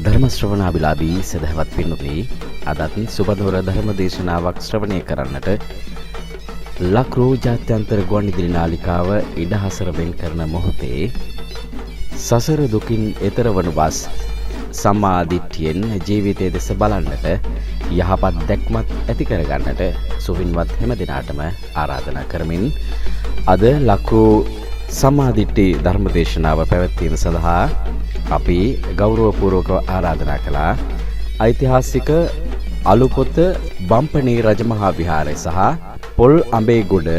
ධර්ම ශ්‍රවණාබිලාභී සදහවත් පින්වත්නි, අදත් සුබදවර ධර්ම දේශනාවක් ශ්‍රවණය කරන්නට ලක්රෝ ජාත්‍යන්තර ගුවන්විදුලි නාලිකාව ඉඩහසර වෙන් කරන මොහොතේ සසර දුකින් එතර වනු බස් සම්මා දිට්ඨියෙන් ජීවිතයේ දෙස බලන්නට යහපත් දැක්මත් ඇති කරගන්නට සුවින්වත් හැම දිනාටම ආරාධනා කරමින් අද ලක්රෝ සම්මා දිට්ඨි ධර්ම දේශනාව පැවැත්වීම සඳහා අපි ගෞරවපූර්වකව ආරාධනා කළා ඓතිහාසික අලුපොත බම්පණී රජමහා විහාරය සහ පොල් අඹේගොඩ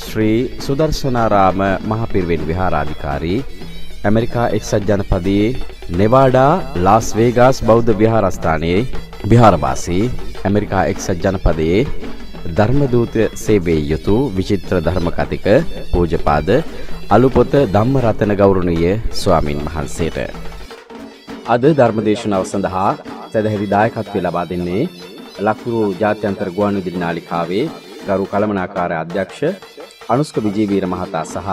ශ්‍රී සුදර්ශනාරාම මහපිරිවෙන් විහාරාධිකාරී ඇමරිකා එක්සත් ජනපදයේ නෙවාඩා ලාස් වේගාස් බෞද්ධ විහාරස්ථානයේ විහාරවාසී ඇමරිකා එක්සත් ජනපදයේ ධර්මදූත සේවයේ යුතු විචිත්‍ර ධර්ම කතික පූජ්‍යපාද අලුපොත ධම්මරතන ගෞරවනීය ස්වාමින් වහන්සේට අද ධර්මදේශනාව සඳහා සදැහැති දායකත්වය ලබා දෙන්නේ ලක්රෝ ජාත්‍යන්තර ගුවන්විදුලි නාලිකාවේ ගරු කළමනාකාර අධ්‍යක්ෂ අනුස්ක විජේවීර මහතා සහ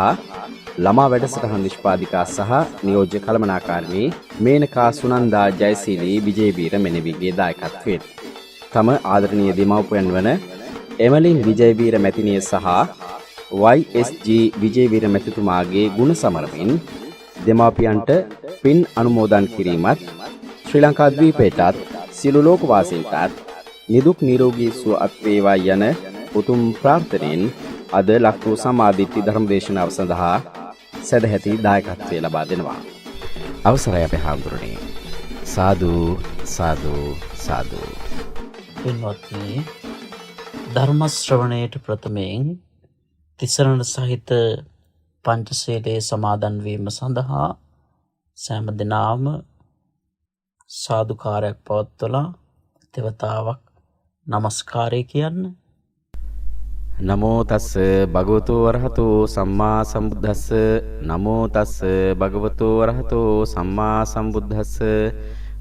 ළමා වැඩසටහන් නිෂ්පාදිකා සහ නියෝජ්‍ය කළමනාකාරිණී මේනකා සුනන්දා ජයසීලී විජේවීර මෙනෙවිගේ දායකත්වයෙන් තම ආදරණීය දෙමව්පියන් වන එමලින් විජේවීර මැතිණිය සහ YSG විජේවීර මැතිතුමාගේ ගුණ සමරමින් දෙමාපියන්ට පින් අනුමෝදන් කිරීමත් ශ්‍රී ලංකා ද්වීපයටත් සියලු ලෝකවාසීන්ටත් නිදුක් නිරෝගී සුව අත් වේවා යන උතුම් ප්‍රාර්ථනෙන් අද ලක්රෝ සම්මා දිට්ඨි ධර්ම දේශනාව සඳහා සදැහැති දායකත්වය ලබා දෙනවා. අවසරයි අපේ හාමුදුරනේ. සාදු සාදු සාදු. පින්වත්නි, ධර්ම ශ්‍රවණයට ප්‍රථමයෙන් තිසරණ සහිත පංචශීලයේ සමාදන් වීම සඳහා සෑම දිනම සාදුකාරයක් පවත්වලා දෙවතාවක් නමස්කාරය කියන්න. නමෝ තස්ස භගවතු වරහතෝ සම්මා සම්බුද්දස්ස. නමෝ තස්ස භගවතු වරහතෝ සම්මා සම්බුද්දස්ස.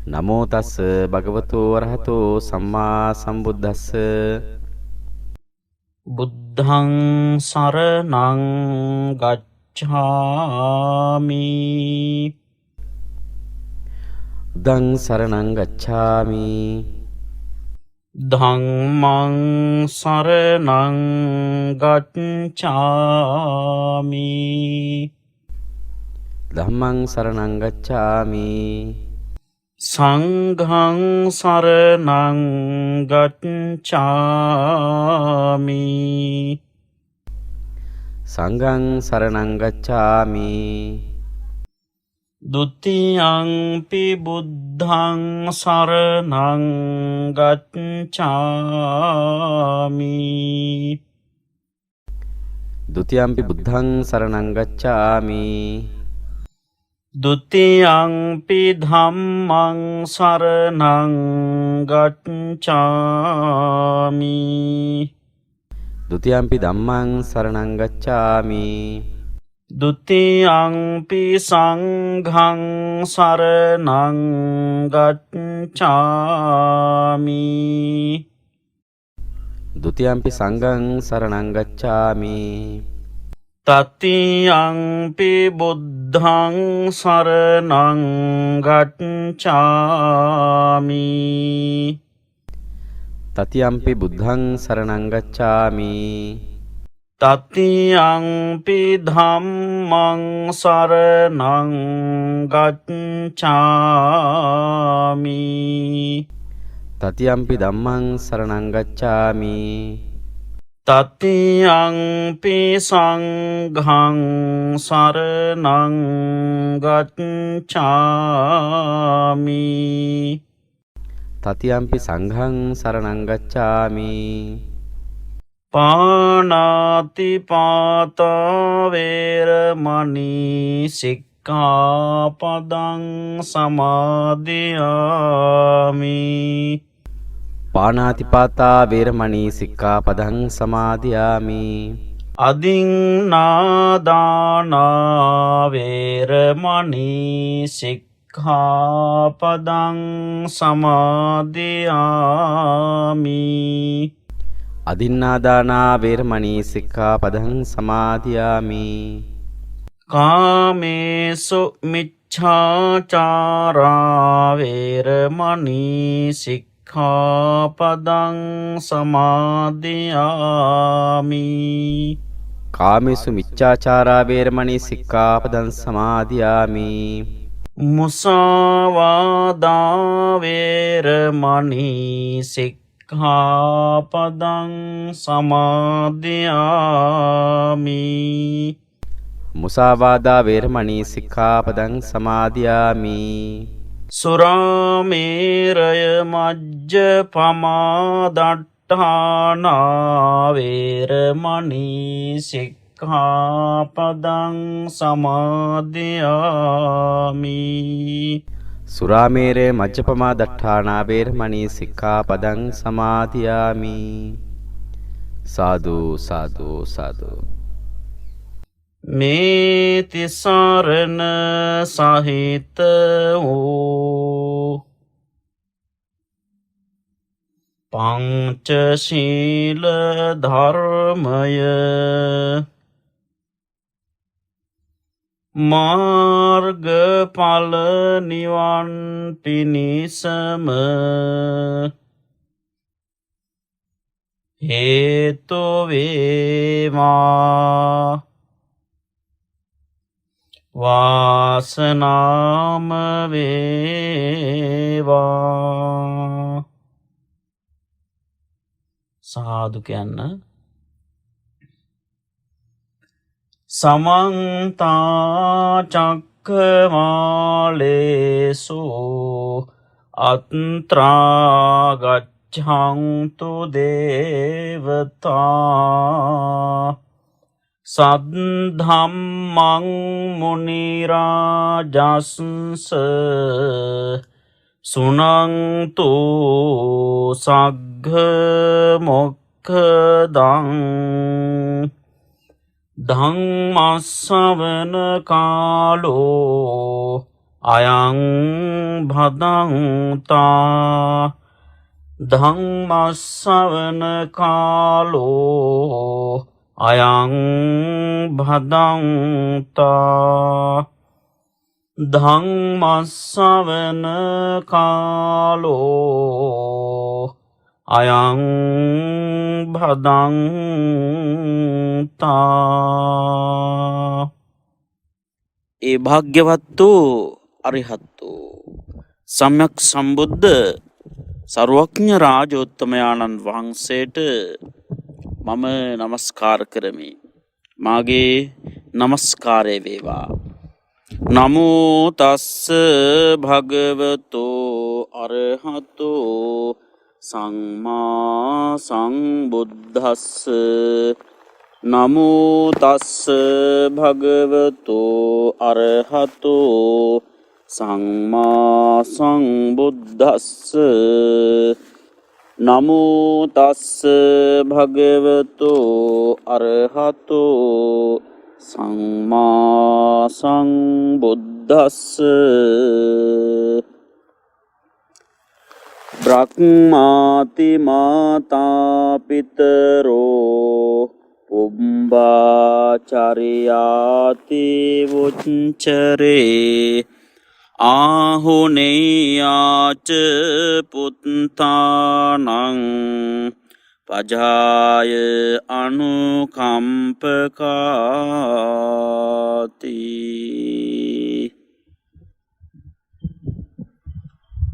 නමෝ තස්ස භගවතු වරහතෝ සම්මා සම්බුද්දස්ස. බුද්ධං සරණං ගච්ඡාමි. බුද්ධං සරණං ගච්ඡාමි. ධම්මං සරණං ගච්ඡාමි. ධම්මං සරණං ගච්ඡාමි. සංඝං සරණං ගච්ඡාමි. සංඝං සරණං ගච්ඡාමි. ဒုတိယံ පි බුද්ධං සරණං ගච්ඡාමි. ဒုတိယံ පි බුද්ධං සරණං ගච්ඡාමි. ဒုတိယံ පි ධම්මං සරණං ගච්ඡාමි. ဒုတိယံ පි ධම්මං සරණං ගච්ඡාමි. ဒုတိယံ පි සංඝං සරණං ගච්ඡාමි. ဒုတိယံ පි සංඝං සරණං ගච්ඡාමි. තතියං පි බුද්ධං සරණං ගච්ඡාමි. තතියං පි බුද්ධං සරණං ගච්ඡාමි. තතියං පි ධම්මං සරණං ගච්ඡාමි. තතියං පි ධම්මං සරණං ගච්ඡාමි. තතියං පි සංඝං සරණං ගච්ඡාමි. තතියං පි සංඝං සරණං ගච්ඡාමි. පාණාති පාතා වේරමණී සික්ඛාපදං සමාදියාමි. පාණාතිපාතා වේරමණී සික්ඛාපදං සමාදියාමි. අදින්නාදානා වේරමණී සික්ඛාපදං සමාදියාමි. අදින්නාදානා වේරමණී සික්ඛාපදං සමාදියාමි. කාමේසු මිච්ඡාචාරා වේරමණී සික්ඛාපදං සමාදියාමි. කාමේසු මිච්ඡාචාරා වේරමණී සික්ඛාපදං සමාදියාමි. මුසාවාදා වේරමණී සික්ඛාපදං සමාදියාමි. මුසාවාදා වේරමණී සික්ඛාපදං සමාදියාමි. සුරාමේරය මජ්ජපමා දට්ඨානා වේරමණී සික්ඛාපදං සමාදියාමි. සුරාමේරය මජ්ජපමා දට්ඨානා වේරමණී සික්ඛාපදං සමාදියාමි. සාදු සාදු සාදු. මේ තිසරණ සහිත වූ පංචශීල ධර්මය මාර්ගඵල නිවන් පිණිසම හේතු වේවා. වාසනාම වේවා. සාදු කියන්න. සමන්ත චක්කමාලේසු අත්‍රා ගච්ඡන්තු දේවතා සද්ධම්මං මුනි රාජස්ස සුනන්තු සග්ග මොක්ඛදං ධම්මස්සවන කාලෝ අයං භදංතා. ධම්මස්සවන කාලෝ අයං භදංතා. ධම්මස්සවන කාලෝ අයං භදංතා. ඒ භාග්‍යවත් වූ අරිහත් වූ සම්්‍යක් සම්බුද්ධ සර්වඥ රාජෝත්තමයාණන් වහන්සේට මම නමස්කාර කරමි. මාගේ නමස්කාරය වේවා. නමෝ තස්ස භගවතෝ අරහතෝ සම්මා සම්බුද්දස්ස. නමෝ තස්ස භගවතෝ අරහතෝ සම්මා සම්බුද්දස්ස. නමෝ තස්ස භගවතෝ අරහතෝ සම්මා සම්බුද්දස්ස. බ්‍රහ්මාති මාතා පිතරෝ පුම්බාචරියාති වුච්චරේ ආහුනේයාච පුත්තානං පජාය අනුකම්පකාති.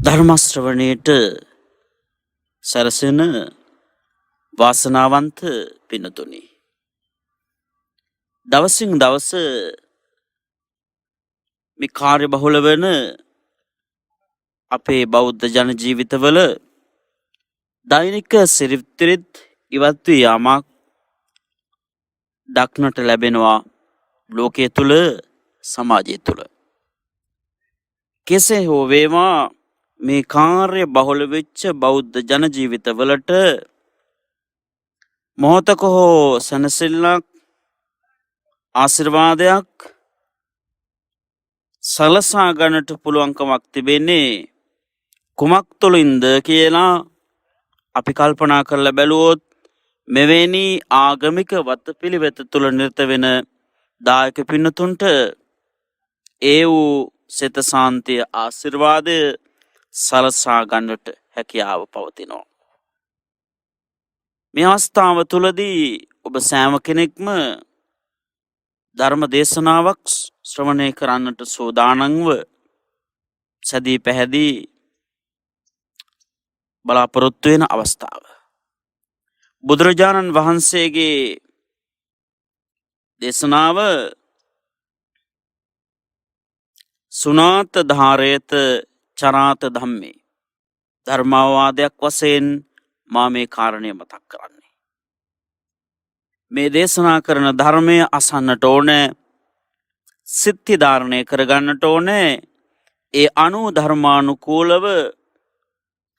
ධර්මශ්‍රවණයට සැරසෙන වාසනාවන්ත පිනතුනි, දවසින් දවස මේ කාර්ය බහුල වන අපේ බෞද්ධ ජන ජීවිතවල දෛනික සිරිත්‍රිත් ඉවත් වී යාමක් දක්නට ලැබෙනවා ලෝකයේ තුල, සමාජය තුල. කෙසේ හෝ වේවා මේ කාර්ය බහුල වෙච්ච බෞද්ධ ජන ජීවිතවලට මොහොතක හෝ සැනසෙල්ලක්, ආශිර්වාදයක් සලසා ගන්නට පුළුවන්කමක් තිබෙන්නේ කුමක් තුළින්ද කියලා අපි කල්පනා කරලා බැලුවොත් මෙවැනි ආගමික වත්පිළිවෙත තුළ නිරත වෙන දායක පින්නතුන්ට ඒ වූ සිත සාන්තිය, ආශිර්වාදය සලසා ගන්නට හැකියාව පවතිනවා. මේ අවස්ථාව තුළදී ඔබ සෑම කෙනෙක්ම ධර්ම දේශනාවක් ශ්‍රවණය කරන්නට සූදානම්ව සැදී පැහැදී බලාපොරොත්තු වෙන අවස්ථාව. බුදුරජාණන් වහන්සේගේ දේශනාව සුනාත ධාරේත චරාත ධම්මේ ධර්මාවාදයක් වශයෙන් මා මේ කාරණය මතක් කරන්නේ. මේ දේශනා කරන ධර්මය අසන්නට ඕනේ, සිද්ධි ධාරණය කරගන්නට ඕනේ, ඒ අනුව ධර්මානුකූලව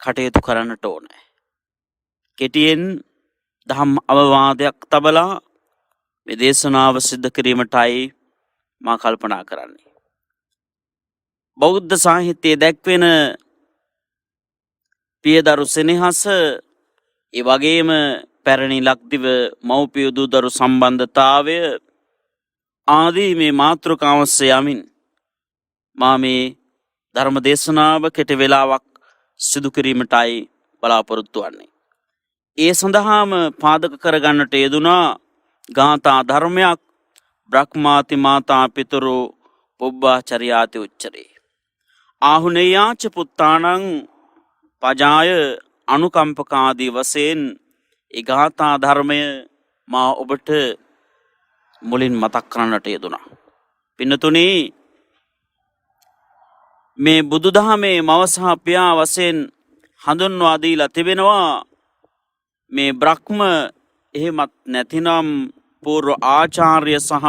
කටයුතු කරන්නට ඕනේ. කෙටියෙන් දහම් අවවාදයක් තබලා මේ දේශනාව සිද්ධ කිරීමටයි මා කල්පනා කරන්නේ. බෞද්ධ සාහිත්‍යයේ දැක්වෙන පියදරු සෙනෙහස, ඒ වගේම පැරණි ලක්දිව මව්පිය දූදරු සම්බන්ධතාවය ආදී මේ මාතෘකාවස්සේ යමින් මා මේ ධර්ම දේශනාව කෙටි වේලාවක් සිදු කිරීමටයි බලාපොරොත්තු වන්නේ. ඒ සඳහාම පාදක කරගන්නට යෙදුනා ගාථා ධර්මයක් බ්‍රහ්මාති මාතා පිතරු පුබ්බාචරියාති උච්චරේ. ආහුනේයාච පුත්තානං පජාය අනුකම්පකාදී වශයෙන් ඒ ගාථා ධර්මය මා ඔබට මුලින් මතක් කරන්නට යෙදුනා. පින්නතුනි, මේ බුදුදහමේ මව සහ පියා වශයෙන් හඳුන්වා දීලා තිබෙනවා. මේ බ්‍රහ්ම එහෙමත් නැතිනම් පූර්ව ආචාර්ය සහ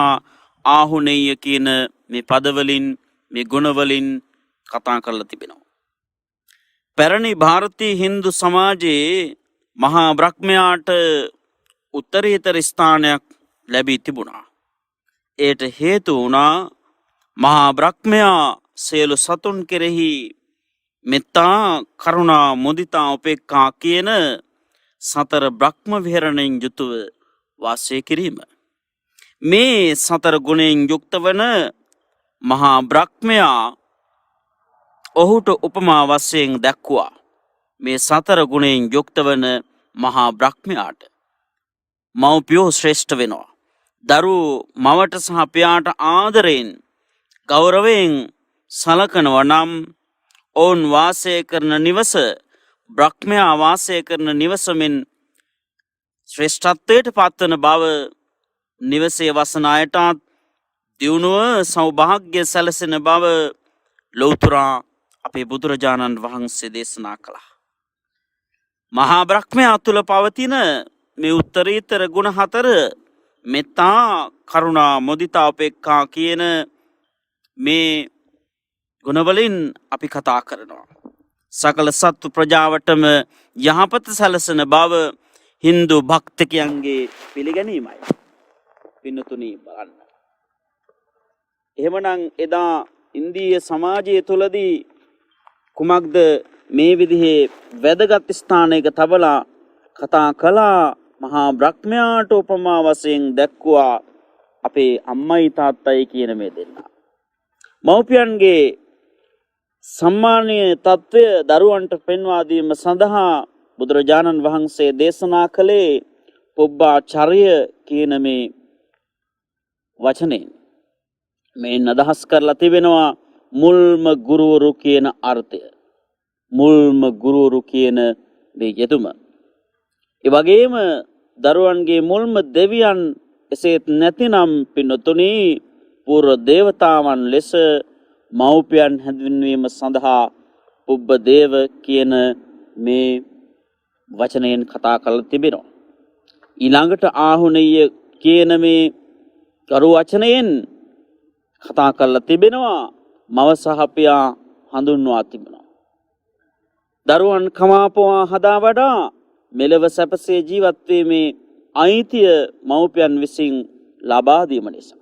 ආහුනේය කියන මේ පදවලින්, මේ ගුණවලින් කතා කරලා තිබෙනවා. පැරණි ಭಾರತೀಯ හින්දු සමාජයේ මහා බ්‍රහ්මයාට උත්තරීතර ස්ථානයක් ලැබී තිබුණා. ඒට හේතු වුණා මහා බ්‍රහ්මයා සියලු සතුන් කෙරෙහි මෙත්තා, කරුණා, මුදිතා, උපේක්ඛා කියන සතර බ්‍රහ්ම විහරණයෙන් යුතුව වාසය කිරීම. මේ සතර ගුණයෙන් යුක්ත වන මහා බ්‍රහ්මයා ඔහුට උපමා වශයෙන් දැක්වුවා. මේ සතර ගුණයෙන් යුක්ත වන මහා බ්‍රහ්මයාට මව්පියෝ ශ්‍රේෂ්ඨ වෙනවා. දරුවෝ මවට සහ පියාට ආදරයෙන්, ගෞරවයෙන් සලකනවා නම් ඔවුන් වාසය කරන නිවස බ්‍රහ්මයා වාසය කරන නිවසමින් ශ්‍රේෂ්ඨත්වයට පත්වන බව, නිවසේ වසන අයටත් දියුණුව සෞභාග්‍ය සැලසෙන බව ලෞතුරා අපේ බුදුරජාණන් වහන්සේ දේශනා කළා. මහා බ්‍රහ්මයා තුළ පවතින මේ උත්තරීතර ගුණ හතර, මෙත්තා, කරුණා, මුදිතා, උපේක්ඛා කියන මේ ගුණවලින් අපි කතා කරනවා. සකල සත්ව ප්‍රජාවටම යහපත සැලසෙන බව හින්දු භක්තිකයන්ගේ පිළිගැනීමයි. පින්නතුනි, බලන්න. එහෙමනම් එදා ඉන්දීය සමාජය තුළදී කුමක්ද මේ විදිහේ වැදගත් ස්ථානයක තබලා කතා කළා? මහා බ්‍රහ්මයාට උපමා වශයෙන් දැක්වුවා අපේ අම්මයි තාත්තයි කියන මේ දෙන්නා. මව්පියන්ගේ සම්මානීය తත්වය දරුවන්ට පෙන්වා දීම සඳහා බුදුරජාණන් වහන්සේ දේශනා කළේ පුබ්බාචර්ය කියන මේ වචනයෙන්. මේන් අදහස් කරලා තිබෙනවා මුල්ම ගුරුවරු කියන අර්ථය. මුල්ම ගුරුවරු කියන මේ යෙදුම. ඒ වගේම දරුවන්ගේ මුල්ම දෙවියන්, එසේත් නැතිනම් පින්නතුනි පූර්ව දේවතාවන් ලෙස මව්පියන් හැඳින්වීම සඳහා පුබ්බදේව කියන මේ වචනයෙන් කතා කරලා තිබෙනවා. ඊළඟට ආහුනීය කියන මේ කරු වචනයෙන් කතා කරලා තිබෙනවා. මව සහ පියා හඳුන්වා තිබෙනවා. දරුවන් කමාපවා හදා වඩා මෙලව සැපසේ ජීවත් වීමේ අයිතිය මව්පියන් විසින් ලබා දීම නිසා.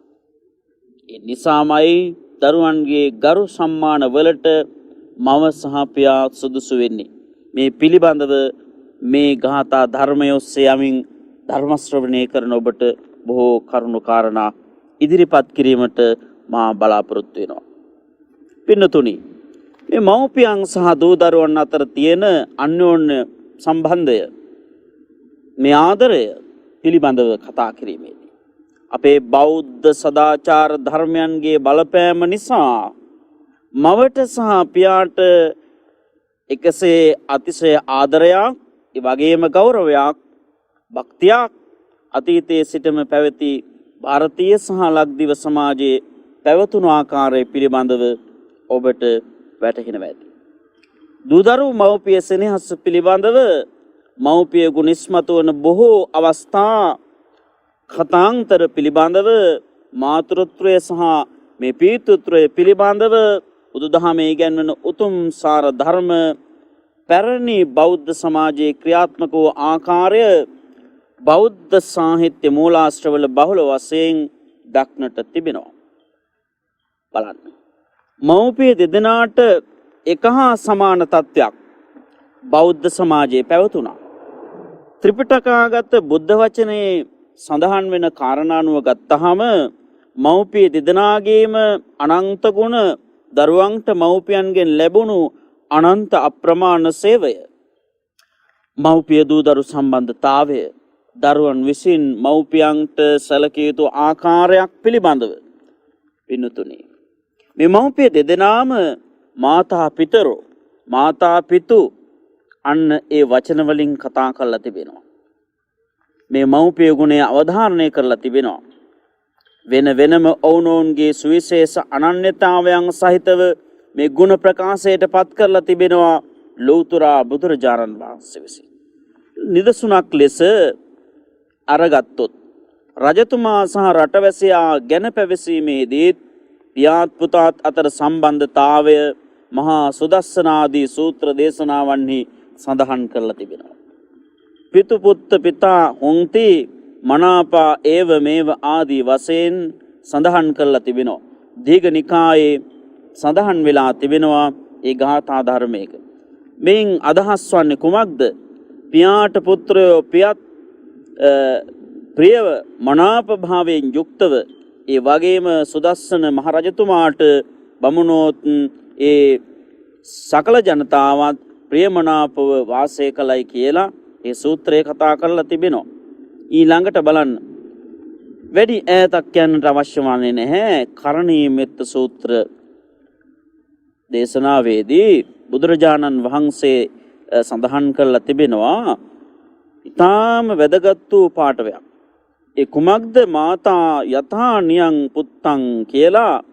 ඒ නිසාමයි දරුවන්ගේ ගරු සම්මාන වලට මව සහ පියා සුදුසු වෙන්නේ. මේ පිළිබඳව මේ ගාථා ධර්මය ඔස්සේ යමින් ධර්ම ශ්‍රවණය කරන ඔබට බොහෝ කරුණු කාරණා ඉදිරිපත් කිරීමට මා බලාපොරොත්තු වෙනවා. පින්නතුනි, මේ මව්පියන් සහ දූ දරුවන් අතර තියෙන අන්‍යෝන්‍ය සම්බන්ධය මේ ආදරය පිළිබඳව කතා කිරීමේදී අපේ බෞද්ධ සදාචාර ධර්මයන්ගේ බලපෑම නිසා මවට සහ පියාට එකසේ අතිශය ආදරයක් ඒ වගේම ගෞරවයක් භක්තියක් අතීතයේ සිටම පැවති ಭಾರತೀಯ සහ ලක්දිව සමාජයේ පැවතුණු ආකාරය පිළිබඳව ඔබට වැටහෙනවා ඇති. දූදරු මව්පිය සෙනෙහස පිළිබඳව මව්පිය ගුණස්මතු වන බොහෝ අවස්ථා කතාන්තර පිළිබඳව මාතෘත්වය සහ මේ පීතෘත්වය පිළිබඳව බුදුදහමේ ඉගැන්වන උතුම් සාර ධර්ම පැරණි බෞද්ධ සමාජයේ ක්‍රියාත්මක වූ ආකාරය බෞද්ධ සාහිත්‍ය මූලාශ්‍රවල බහුල වශයෙන් දක්නට තිබෙනවා. බලන්න. මව්පිය දෙදෙනාට එක හා සමාන තත්ත්වයක් බෞද්ධ සමාජයේ පැවතුණා. ත්‍රිපිටකාගත බුද්ධ වචනේ සඳහන් වෙන කාරණානුව ගත්තහම මව්පිය දෙදෙනාගේම අනන්ත ගුණ දරුවන්ට මව්පියන්ගෙන් ලැබුණු අනන්ත අප්‍රමාණ සේවය මව්පිය දූ දරු සම්බන්ධතාවය දරුවන් විසින් මව්පියන්ට සැලකිය යුතු ආකාරයක් පිළිබඳව පින්තුනි මේ මව්පිය දෙදෙනාම මාතා පිතරෝ මාතා පිතු අන්න ඒ වචන වලින් කතා කරලා තිබෙනවා. මේ මව්පිය ගුණය අවධාරණය කරලා තිබෙනවා. වෙන වෙනම ඔවුනොවුන්ගේ සුවිශේෂ අනන්‍යතාවයන් සහිතව මේ ගුණ ප්‍රකාශයට පත් කරලා තිබෙනවා ලෞතර බුදුරජාණන් වහන්සේ විසින්. නිදසුනක් ලෙස අරගත්තොත් රජතුමා සහ රටවැසියා ගැන පැවසීමේදී පියාත් පුතාත් අතර සම්බන්ධතාවය මහා සුදස්සනාදී සූත්‍ර දේශනාවන්හි සඳහන් කරලා තිබෙනවා. පිතු පුත්ත පිතා හොන්ති මනාපා ඒව මේව ආදී වශයෙන් සඳහන් කරලා තිබෙනවා. දීඝ නිකායේ සඳහන් වෙලා තිබෙනවා ඒ ගාථා ධර්මයක. මෙයින් අදහස් වන්නේ කුමක්ද? පියාට පුත්‍රයෝ පියත් ප්‍රියව මනාප භාවයෙන් යුක්තව ඒ වගේම සුදස්සන මහරජතුමාට බමුණෝත් ඒ සකල ජනතාවත් ප්‍රියමනාපව වාසය කළයි කියලා ඒ සූත්‍රයේ කතා කරලා තිබෙනවා. ඊළඟට බලන්න වැඩි ඈතක් යන්නට අවශ්‍ය වන්නේ නැහැ. කරණීය මෙත්ත සූත්‍ර දේශනාවේදී බුදුරජාණන් වහන්සේ සඳහන් කරලා තිබෙනවා ඊටාම වැදගත් වූ පාඩවයක්. ඒ කුමක්ද? මාතා යථා නියං පුත්තං කියලා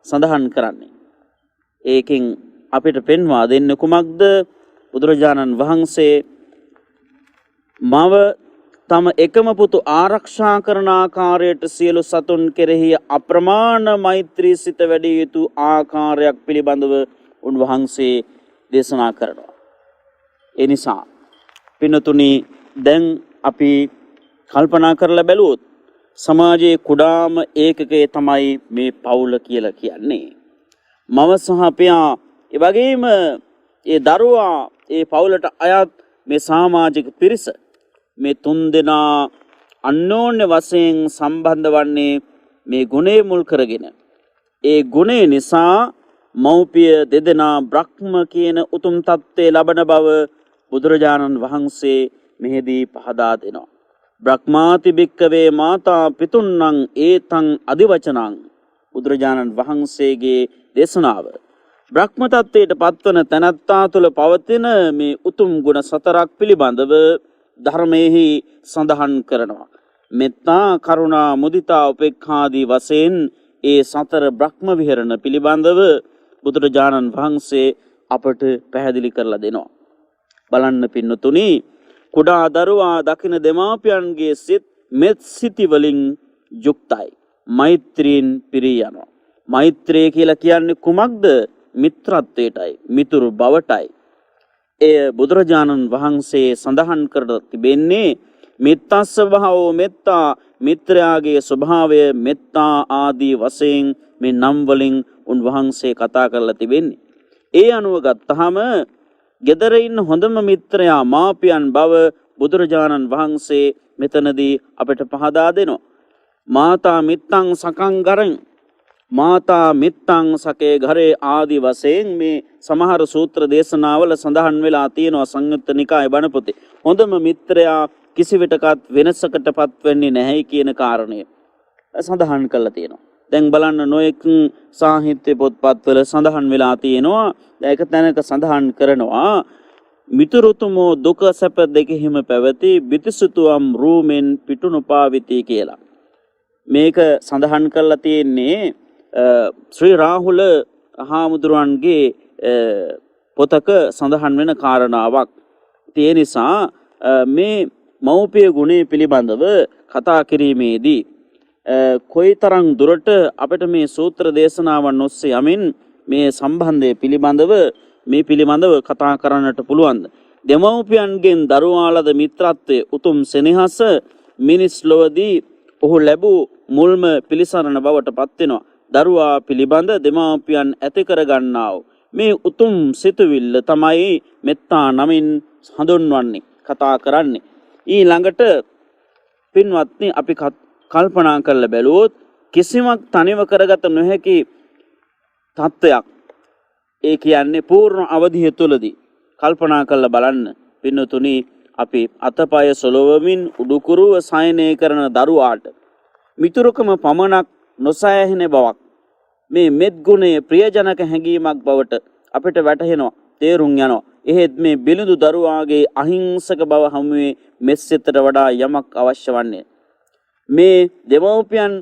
සඳහන් කරන්නේ. ඒකෙන් අපිට පෙන්වා දෙන්න කුමක්ද? බුදුරජාණන් වහන්සේ මව තම එකම පුතු ආරක්ෂා කරන ආකාරයට සියලු සතුන් කෙරෙහි අප්‍රමාණ මෛත්‍රී සිත වැඩි යුතු ආකාරයක් පිළිබඳව උන්වහන්සේ දේශනා කරනවා. ඒ නිසා පින්තුනි දැන් අපි කල්පනා කරලා බැලුවොත් සමාජයේ කුඩාම ඒකකයේ තමයි මේ පවුල කියලා කියන්නේ. මව සහ පියා ඒ වගේම ඒ දරුවා ඒ පවුලට අයත් මේ සමාජික පිරිස මේ තුන් දෙනා අන්‍යෝන්‍ය වශයෙන් සම්බන්ධ වන්නේ මේ ගුණය මුල් කරගෙන. ඒ ගුණය නිසා මව්පිය දෙදෙනා බ්‍රහ්ම කියන උතුම් තත්ත්වයේ ලබන බව බුදුරජාණන් වහන්සේ මෙහිදී පහදා දෙනවා. බ්‍රහ්මාති භික්කවේ මාතා පිතුන්නං ඒතං අදිවචනං බුදුරජාණන් වහන්සේගේ දේශනාව. බ්‍රහ්ම තත්ත්වයට පත්වන තැනැත්තා තුළ පවතින මේ උතුම් ගුණ සතරක් පිළිබඳව ධර්මයේහි සඳහන් කරනවා. මෙත්තා, කරුණා, මුදිතා, උපේක්ඛාදී වශයෙන් ඒ සතර බ්‍රහ්ම විහරණ පිළිබඳව බුදුරජාණන් වහන්සේ අපට පැහැදිලි කරලා දෙනවා. බලන්න පින්නතුනි, කුඩා දරුවා දකින දෙමාපියන්ගේ සිත් මෙත් සිති වලින් යුක්තයි. මෛත්‍රියෙන් පිරී යනවා. මෛත්‍රිය කියලා කියන්නේ කුමක්ද? මිත්‍රත්වයටයි, මිතුරු බවටයි. එය බුදුරජාණන් වහන්සේ සඳහන් කර තිබෙන්නේ මිත්තස්ස භාවෝ මෙත්තා, මිත්‍රයාගේ ස්වභාවය මෙත්තා ආදී වශයෙන් මේ නම් වලින් උන්වහන්සේ කතා කරලා තිබෙන්නේ. ඒ අනුව ගත්තහම ගෙදර ඉන්න හොඳම මිත්‍රයා මාපියන් බව බුදුරජාණන් වහන්සේ මෙතනදී අපට පහදා දෙනවා. මාතා මිත්තං සකං ගරං, මාතා මිත්තං සකේ ඝරේ ආදි වශයෙන් මේ සමහර සූත්‍ර දේශනාවල සඳහන් වෙලා තියෙනවා සංයුත්ත නිකායේ බණ පොතේ. හොඳම මිත්‍රයා කිසිවිටකත් වෙනසකටපත් වෙන්නේ නැහැ කියන කාරණය සඳහන් කරලා තියෙනවා. දැන් බලන්න නොයෙක් සාහිත්‍ය පොත්පත්වල සඳහන් වෙලා තියෙනවා. ඒක තැනක සඳහන් කරනවා මිතුරුතුමෝ දුක සැප දෙකෙහිම පැවති බිතිසුතුම් රූමෙන් පිටුනුපාවිති කියලා. මේක සඳහන් කරලා තියෙන්නේ ශ්‍රී රාහුල හාමුදුරුවන්ගේ පොතක සඳහන් වෙන කාරණාවක්. ඒ නිසා මේ මෞපිය ගුණය පිළිබඳව කතා කිරීමේදී කොයිතරම් දුරට අපිට මේ සූත්‍ර දේශනාවන් ඔස්සේ යමින් මේ සම්බන්ධය පිළිබඳව කතා කරන්නට පුළුවන්ද? දෙමව්පියන්ගෙන් දරුවාලද මිත්‍රත්වයේ උතුම් සෙනෙහස මිනිස් ලොවදී ඔහු ලැබූ මුල්ම පිළිසරණ බවට පත් වෙනවා. දරුවා පිළිබඳ දෙමව්පියන් ඇති කර ගන්නා වූ මේ උතුම් සිතුවිල්ල තමයි මෙත්තා නමින් හඳුන්වන්නේ, කතා කරන්නේ. ඊළඟට පින්වත්නි අපි කල්පනා කරලා බැලුවොත් කිසිමක් තනිව කරගත නොහැකි තත්වයක්. ඒ කියන්නේ පූර්ණ අවධිය තුලදී කල්පනා කරලා බලන්න පින්නතුනි, අපි අතපය සොලවමින් උඩුකුරුව සයනය කරන දරුවාට මිතුරුකම පමණක් නොසෑහෙන බවක් මේ මෙත් ගුණය ප්‍රියජනක හැඟීමක් බවට අපිට වැටහෙනවා, තේරුම් යනවා. එහෙත් මේ බිලිඳු දරුවාගේ අහිංසක බව හමුවේ මෙස්සෙතට වඩා යමක් අවශ්‍ය වන්නේ. මේ දෙමව්පියන්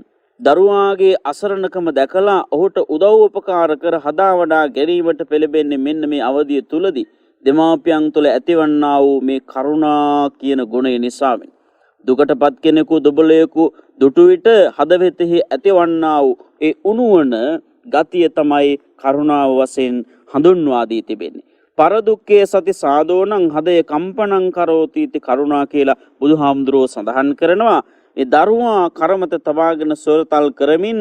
දරුවාගේ අසරණකම දැකලා ඔහුට උදව් උපකාර කර හදා වඩා ගැනීමට පෙළඹෙන්නේ මෙන්න මේ අවධිය තුලදී දෙමාපියන් තුළ ඇතිවන්නා වූ මේ කරුණා කියන ගුණය නිසාවෙන්. දුකටපත් කෙනෙකු දුබලයෙකු දුටු විට හදවතෙහි ඇතිවන්නා වූ ඒ උණුවන ගතිය තමයි කරුණාව වශයෙන් හඳුන්වා දී තිබෙන්නේ. පරදුක්ඛේ සති සාදෝනං හදය කම්පනං කරෝති इति කරුණා කියලා බුදුහාමුදුරුවෝ සඳහන් කරනවා. මේ දරුවා කරමත තබාගෙන සොරතල් කරමින්,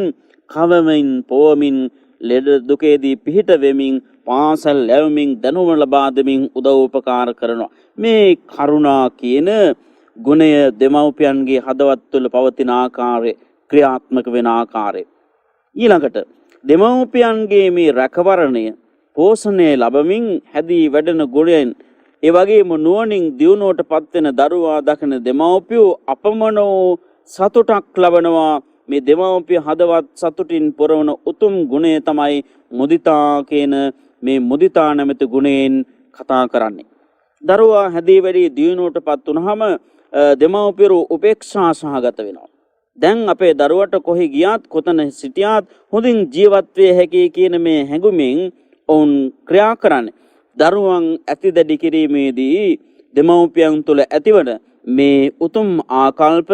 කවමින්, පොවමින්, ලෙඩ දුකේදී පිහිට වෙමින්, පාසල් යැවමින්, දැනුම ලබා දෙමින් උදව් උපකාර කරනවා. මේ කරුණා කියන ගුණය දෙමව්පියන්ගේ හදවත් තුළ පවතින ආකාරය, ක්‍රියාත්මක වෙන ආකාරය. ඊළඟට දෙමව්පියන්ගේ මේ රැකවරණය, පෝෂණය ලැබමින් හැදී වැඩෙන ගුණයෙන්, ඒ වගේම නුවණින් දියුණුවට පත්වෙන දරුවා දකින දෙමව්පියෝ අපමණ සතුටක් ලබනවා. මේ දෙමව්පිය හදවත් සතුටින් පුරවන උතුම් ගුණය තමයි මුදිතා කියන මේ මුදිතා නැමැති ගුණයෙන් කතා කරන්නේ. දරුවා හැදී වැඩි දියුණුවට පත් වුනහම දෙමව්පියෝ උපේක්ෂා සහගත වෙනවා. දැන් අපේ දරුවට කොහි ගියත් කොතන සිටියත් හොඳින් ජීවත් වේ හැකි කියන මේ හැඟුමින් ඔවුන් ක්‍රියා කරන්නේ. දරුවන් ඇති දැඩි කිරීමේදී දෙමව්පියන් තුළ ඇතිවන මේ උතුම් ආකල්ප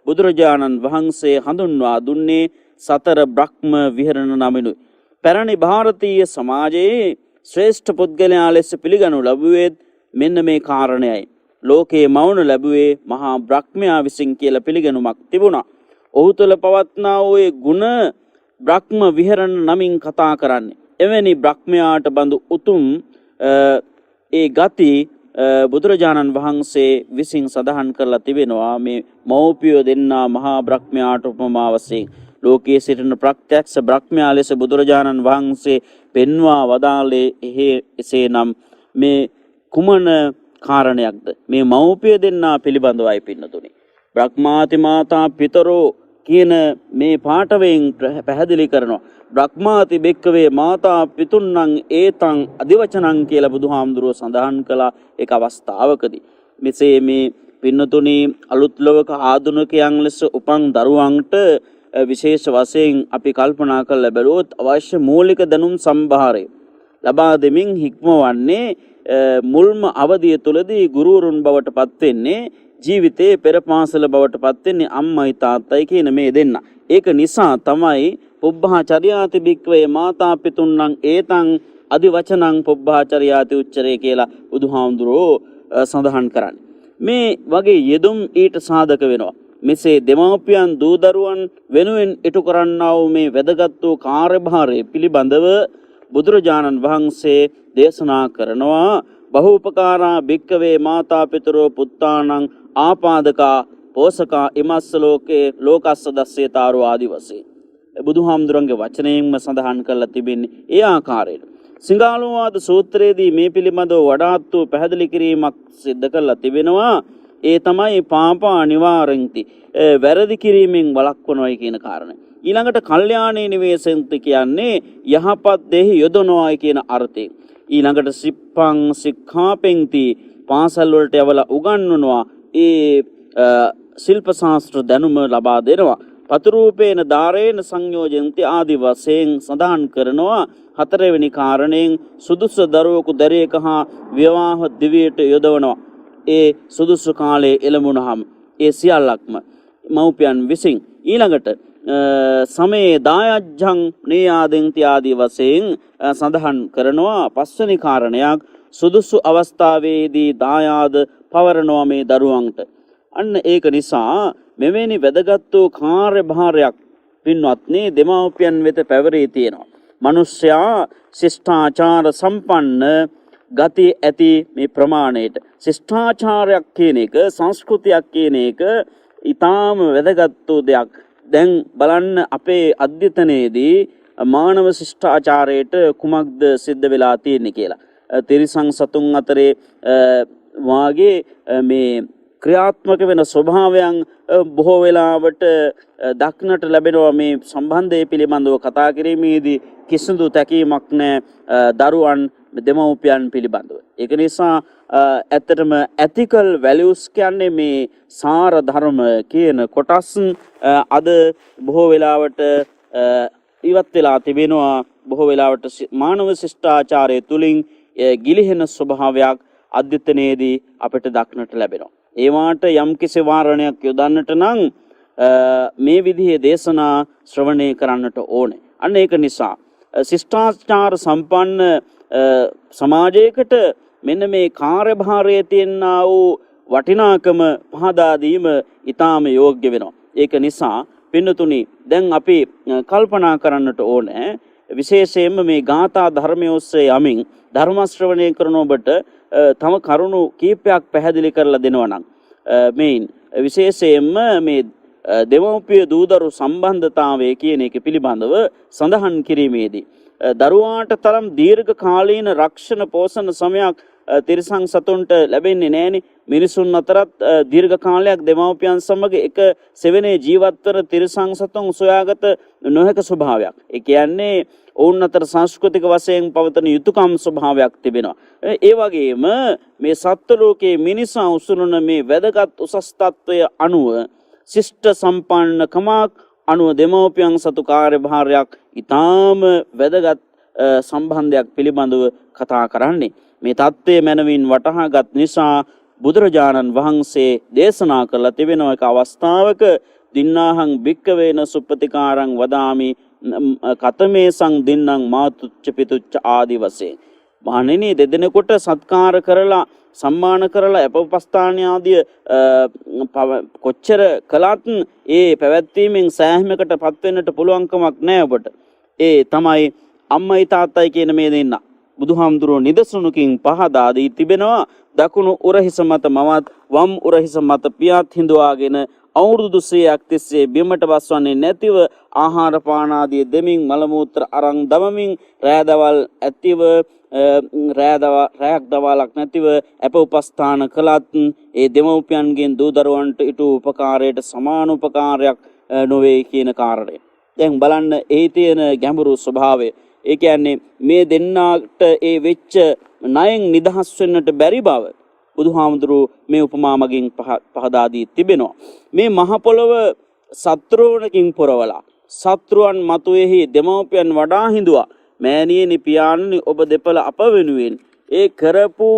බුදුරජාණන් වහන්සේ හඳුන්වා දුන්නේ සතර බ්‍රහ්ම විහරණ නමිනුයි. පැරණි ಭಾರತೀಯ සමාජයේ ශ්‍රේෂ්ඨ පුද්ගලයා ලෙස පිළිගනු ලැබුවේ මෙන්න මේ කාරණයයි. ලෝකයේ මවුන ලැබුවේ මහා බ්‍රහ්මයා විසින් කියලා පිළිගනුමක් තිබුණා. ඔහු තුළ පවත්නා වූ ගුණ බ්‍රහ්ම විහරණ නමින් කතා කරන්නේ. එවැනි බ්‍රහ්මයාට බඳු උතුම් ඒ ගති බුදුරජාණන් වහන්සේ විසින් සඳහන් කරලා තිබෙනවා. මේ මෞපිය දෙන්නා මහා බ්‍රහ්මයාට උපමා වශයෙන් ලෝකයේ සිටින ප්‍රත්‍යක්ෂ බ්‍රහ්මයා ලෙස බුදුරජාණන් වහන්සේ පෙන්වා වදාළේ එසේනම් මේ කුමන කාරණයක්ද? මේ මෞපිය දෙන්නා පිළිබඳවයි පින්නතුනි. බ්‍රහ්මාති මාතා පිතරෝ කියන මේ පාඨයෙන් පැහැදිලි කරනවා. බ්‍රහ්මාති බෙක්කවේ මාතා පිතුන්නං ඒතං අදිවචනං කියලා බුදුහාමුදුරුවෝ සඳහන් කළා ඒක අවස්ථාවකදී. මෙසේ මේ පින්නතුනි අලුත් ලෝක ආධුනිකයන් ලෙස උපන් දරුවන්ට විශේෂ වශයෙන් අපි කල්පනා කරලා බැලුවොත් අවශ්‍ය මූලික දැනුම් සම්භාරය ලබා දෙමින් හික්මවන්නේ මුල්ම අවධිය තුලදී ගුරුවරුන් බවට පත් වෙන්නේ, ජීවිතයේ පෙරපාසල බවට පත් වෙන්නේ අම්මයි තාත්තයි කියන මේ දෙන්න. ඒක නිසා තමයි පුබ්බහචර්යාති බික්කවේ මාතා පිතුන්නං ඒතං අදිවචනං පුබ්බහචර්යාති උච්චරේ කියලා බුදුහාමුදුරුවෝ සඳහන් කරන්නේ. මේ වගේ යෙදුම් ඊට සාධක වෙනවා. මෙසේ දෙමාපියන් දූ දරුවන් වෙනුවෙන් ඉටු කරන්නා වූ මේ වැදගත් වූ කාර්යභාරය පිළිබඳව බුදුරජාණන් වහන්සේ දේශනා කරනවා. බහූපකාරා බික්කවේ මාතා පිතරෝ පුත්තානං ආපාදකා පෝසකා ඉමස්ස ලෝකේ ලෝකස්ස දස්සේතාරෝ ආදි වශයෙන්. බුදුහාමුදුරන්ගේ වචනයෙන්ම සඳහන් කරලා තිබෙන්නේ ඒ ආකාරයට. සිංහාලෝවාද සූත්‍රයේදී මේ පිළිබඳව වඩාත් වූ පැහැදිලි කිරීමක් සිද්ධ කරලා තිබෙනවා. ඒ තමයි පාපා නිවාරෙන්ති, වැරදි කිරීමෙන් වළක්වනවායි කියන කාරණය. ඊළඟට කල්යාණේ නිවේසෙන්ති කියන්නේ යහපත් දෙහි යොදනවායි කියන අර්ථයෙන්. ඊළඟට සිප්පං සික්ඛාපෙන්ති, පාසල් වලට යවලා උගන්වනවා. ඒ ශිල්ප ශාස්ත්‍ර දැනුම ලබා දෙනවා. පතුරූපේන ධාරේන සංයෝජන්ති ආදි වශයෙන් සඳහන් කරනවා. හතරවෙනි කාරණයෙන් සුදුසු දරුවෙකු දරේක හා විවාහ දිවියට යොදවනවා. ඒ සුදුසු කාලයේ එළඹුණහම ඒ සියල්ලක්ම මව්පියන් විසින්. ඊළඟට සමයේ දායජ්ජං නේයාදෙන්ති ආදී වශයෙන් සඳහන් කරනවා. පස්වෙනි කාරණයක් සුදුසු අවස්ථාවේදී දායාද පවරනවා මේ දරුවන්ට. අන්න ඒක නිසා මෙවැනි වැදගත් වූ කාර්යභාරයක් පින්වත්නි දෙමාපියන් වෙත පැවරී තියෙනවා. මනුෂ්‍යයා ශිෂ්ටාචාර සම්පන්න ගති ඇති මේ ප්‍රමාණයට ශිෂ්ටාචාරයක් කියන එක, සංස්කෘතියක් කියන එක ඊටාම වැදගත් වූ දෙයක්. දැන් බලන්න අපේ අධ්‍යතනයේදී මානව ශිෂ්ටාචාරයට කුමක්ද සිද්ධ වෙලා තියෙන්නේ කියලා. තිරිසන් සතුන් අතරේ වාගේ මේ ක්‍රියාත්මක වෙන ස්වභාවයන් බොහෝ වෙලාවට දක්නට ලැබෙනවා. මේ සම්බන්ධය පිළිබඳව කතා කිරීමේදී කිසිදු තැකීමක් නැහැ දරුවන් දෙමව්පියන් පිළිබඳව. ඒක නිසා ඇත්තටම ethical values කියන්නේ මේ සාර ධර්ම කියන කොටස් අද බොහෝ වෙලාවට ඉවත් වෙලා තිබෙනවා. බොහෝ වෙලාවට මානව ශිෂ්ටාචාරය තුලින් ගිලිහෙන ස්වභාවයක් අධ්‍යතනයේදී අපිට දක්නට ලැබෙනවා. ඒවාට යම්කිසි වාරණයක් යොදන්නට නම් මේ විදිහේ දේශනා ශ්‍රවණය කරන්නට ඕනේ. අන්න ඒක නිසා ශිෂ්ටාචාර සම්පන්න සමාජයකට මෙන්න මේ කාර්යභාරයේ තියෙනා වූ වටිනාකම පහදා දීම ඊටාම යෝග්‍ය වෙනවා. ඒක නිසා පින්නතුනි දැන් අපි කල්පනා කරන්නට ඕනේ විශේෂයෙන්ම මේ ගාථා ධර්මයේ ඔස්සේ යමින් ධර්ම ශ්‍රවණය කරන ඔබට තම කරුණු කීපයක් පැහැදිලි කරලා දෙනවා නම් මේන් විශේෂයෙන්ම මේ දෙමව්පිය දූදරු සම්බන්ධතාවය කියන එක පිළිබඳව සඳහන් කිරීමේදී දරුවාට තරම් දීර්ඝ කාලීන රක්ෂණ පෝෂණ සමයක් තිරිසන් සතුන්ට ලැබෙන්නේ නැහෙනි. මිනිසුන් අතරත් දීර්ඝ කාලයක් දෙමව්පියන් සමග එක සෙවනේ ජීවත් වන තිරිසන් සතුන් සොයාගත නොහැක ස්වභාවයක්. ඒ කියන්නේ ඔවුන් අතර සංස්කෘතික වශයෙන් පවතන යුතුයකම් ස්වභාවයක් තිබෙනවා. ඒ වගේම මේ සත්ත්ව ලෝකයේ මිනිසා උසුලන මේ වැදගත් උසස් තත්වය අනුව ශිෂ්ට සම්පන්නකමක් අනුව දෙමව්පියන් සතු කාර්යභාරයක් ඊටාම වැදගත් සම්බන්ධයක් පිළිබඳව කතා කරන්නේ. මේ தත්ත්වය මනවින් වටහාගත් නිසා බුදුරජාණන් වහන්සේ දේශනා කළ තිබෙන එක අවස්ථාවක දින්නාහං භික්කවේන සුප්පතිකාරං වදාමි කතමේ සං දින්නම් මාතුච්ච පිතුච්ච ආදි වශයෙන්. මහණෙනි දෙදෙනෙකුට සත්කාර කරලා සම්මාන කරලා අපවස්ථාන ආදී කොච්චර කළත් ඒ පැවැත්වීමෙන් සෑහීමකට පත් වෙන්නට පුළුවන්කමක් නැහැ ඔබට. ඒ තමයි අම්මයි තාත්තයි කියන මේ දෙන්න. බුදුහාමුදුරුවෝ නිදසුනකින් පහදා දී තිබෙනවා. දකුණු උරහිස මත මවත් වම් උරහිස මත පියාත් හිඳුවාගෙන අවුරුදු 100ක් තිස්සේ බිමට බස්වන්නේ නැතිව ආහාර පාන ආදී දෙමින් මල මූත්‍ර අරන් දමමින් රැදවල් ඇතිව රැයක් දවාලක් නැතිව අප උපස්ථාන කළත් ඒ දෙමව්පියන්ගෙන් දූ දරුවන්ට ඊට උපකාරයට සමාන උපකාරයක් නොවේ කියන කාරණය. දැන් බලන්න ඒ තියෙන ගැඹුරු ස්වභාවය. ඒ කියන්නේ මේ දෙන්නාට ඒ වෙච්ච ණයෙන් නිදහස් වෙන්නට බැරි බව බුදුහාමුදුරුවෝ මේ උපමා මගින් පහදා දී තිබෙනවා. මේ මහ පොළව සත්‍රුවණකින් පුරවලා සත්‍රුවන් මතුවේහි දෙමව්පියන් වඩා හිඳුවා. මෑණියනි පියාණනි ඔබ දෙපළ අප වෙනුවෙන් ඒ කරපු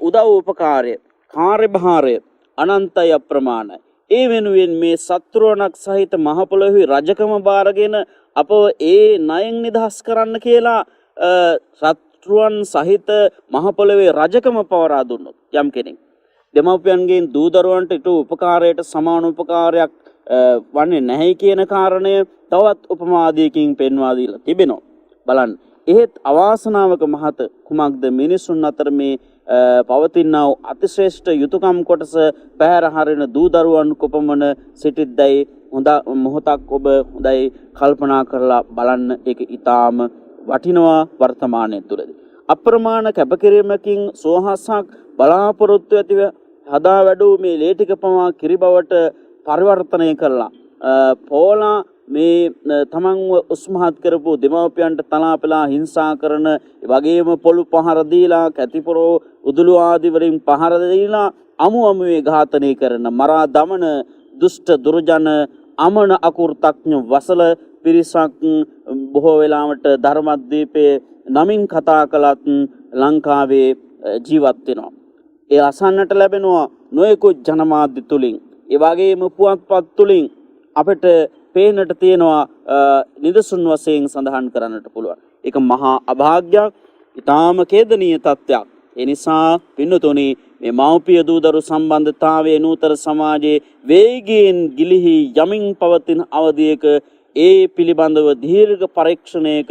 උදව් උපකාරය කාර්යභාරය අනන්තය අප්‍රමාණයි. ඒ වෙනුවෙන් මේ සත්‍රුවණක් සහිත මහ පොළොවේ රජකම බාරගෙන අපව ඒ ණයෙන් නිදහස් කරන්න කියලා සත්‍රුවන් සහිත මහ පොළොවේ රජකම පවරා දුන්නොත් යම් කෙනෙක් දෙමව්පියන්ගෙන් දූ දරුවන්ට ඊට උපකාරයට සමාන උපකාරයක් වන්නේ නැහැ කියන කාරණය තවත් උපමාදයකින් පෙන්වා දීලා තිබෙනවා. බලන්න එහෙත් අවාසනාවක මහත කුමක්ද මිනිසුන් අතර මේ පවතිනා අතිශ්‍රේෂ්ඨ යුතුයකම් කොටස පැහැර හරින දූ දරුවන් කොපමණ සිටිද්දයි හොඳ මොහොතක් ඔබ හොඳයි කල්පනා කරලා බලන්න. ඒක ඊටාම වටිනවා වර්තමානයේ තුලදී. අප්‍රමාණ කැපකිරීමකින් සෝහසක් බලාපොරොත්තු ඇතිව හදා වැඩූ මේ ලේ ටික පවා කිරි බවට පරිවර්තනය කරලා පෝලා මේ තමන්ව උස්මහත් කරපු දෙමව්පියන්ට තලාපලා හිංසා කරන වගේම පොළු පහර දීලා කැතිපොරෝ උදුළු ආදී වලින් පහර දීලා අමු අමුවේ ඝාතනය කරන මරා දමන දුෂ්ට දුර්ජන අමන අකුර්තඥ වසල පිරිසක් බොහෝ වෙලාවට ධර්මද්වීපයේ නමින් කතා කළත් ලංකාවේ ජීවත් වෙනවා. ඒ අසන්නට ලැබෙනවා නොයෙකුත් ජනමාධ්‍ය තුලින්. ඒ වගේම පුවත්පත් තුලින් අපිට පේනට තියෙනවා නිදසුන් වශයෙන් සඳහන් කරන්නට පුළුවන්. ඒක මහා අභාග්‍යයක්, ඊටාම ඛේදනීය තත්ත්වයක්. ඒ නිසා පින්නතුනි මේ මෞපිය දූදරු සම්බන්ධතාවයේ නූතන සමාජයේ වේගයෙන් ගිලිහි යමින් පවතින අවධියක ඒ පිළිබඳව දීර්ඝ පරීක්ෂණයක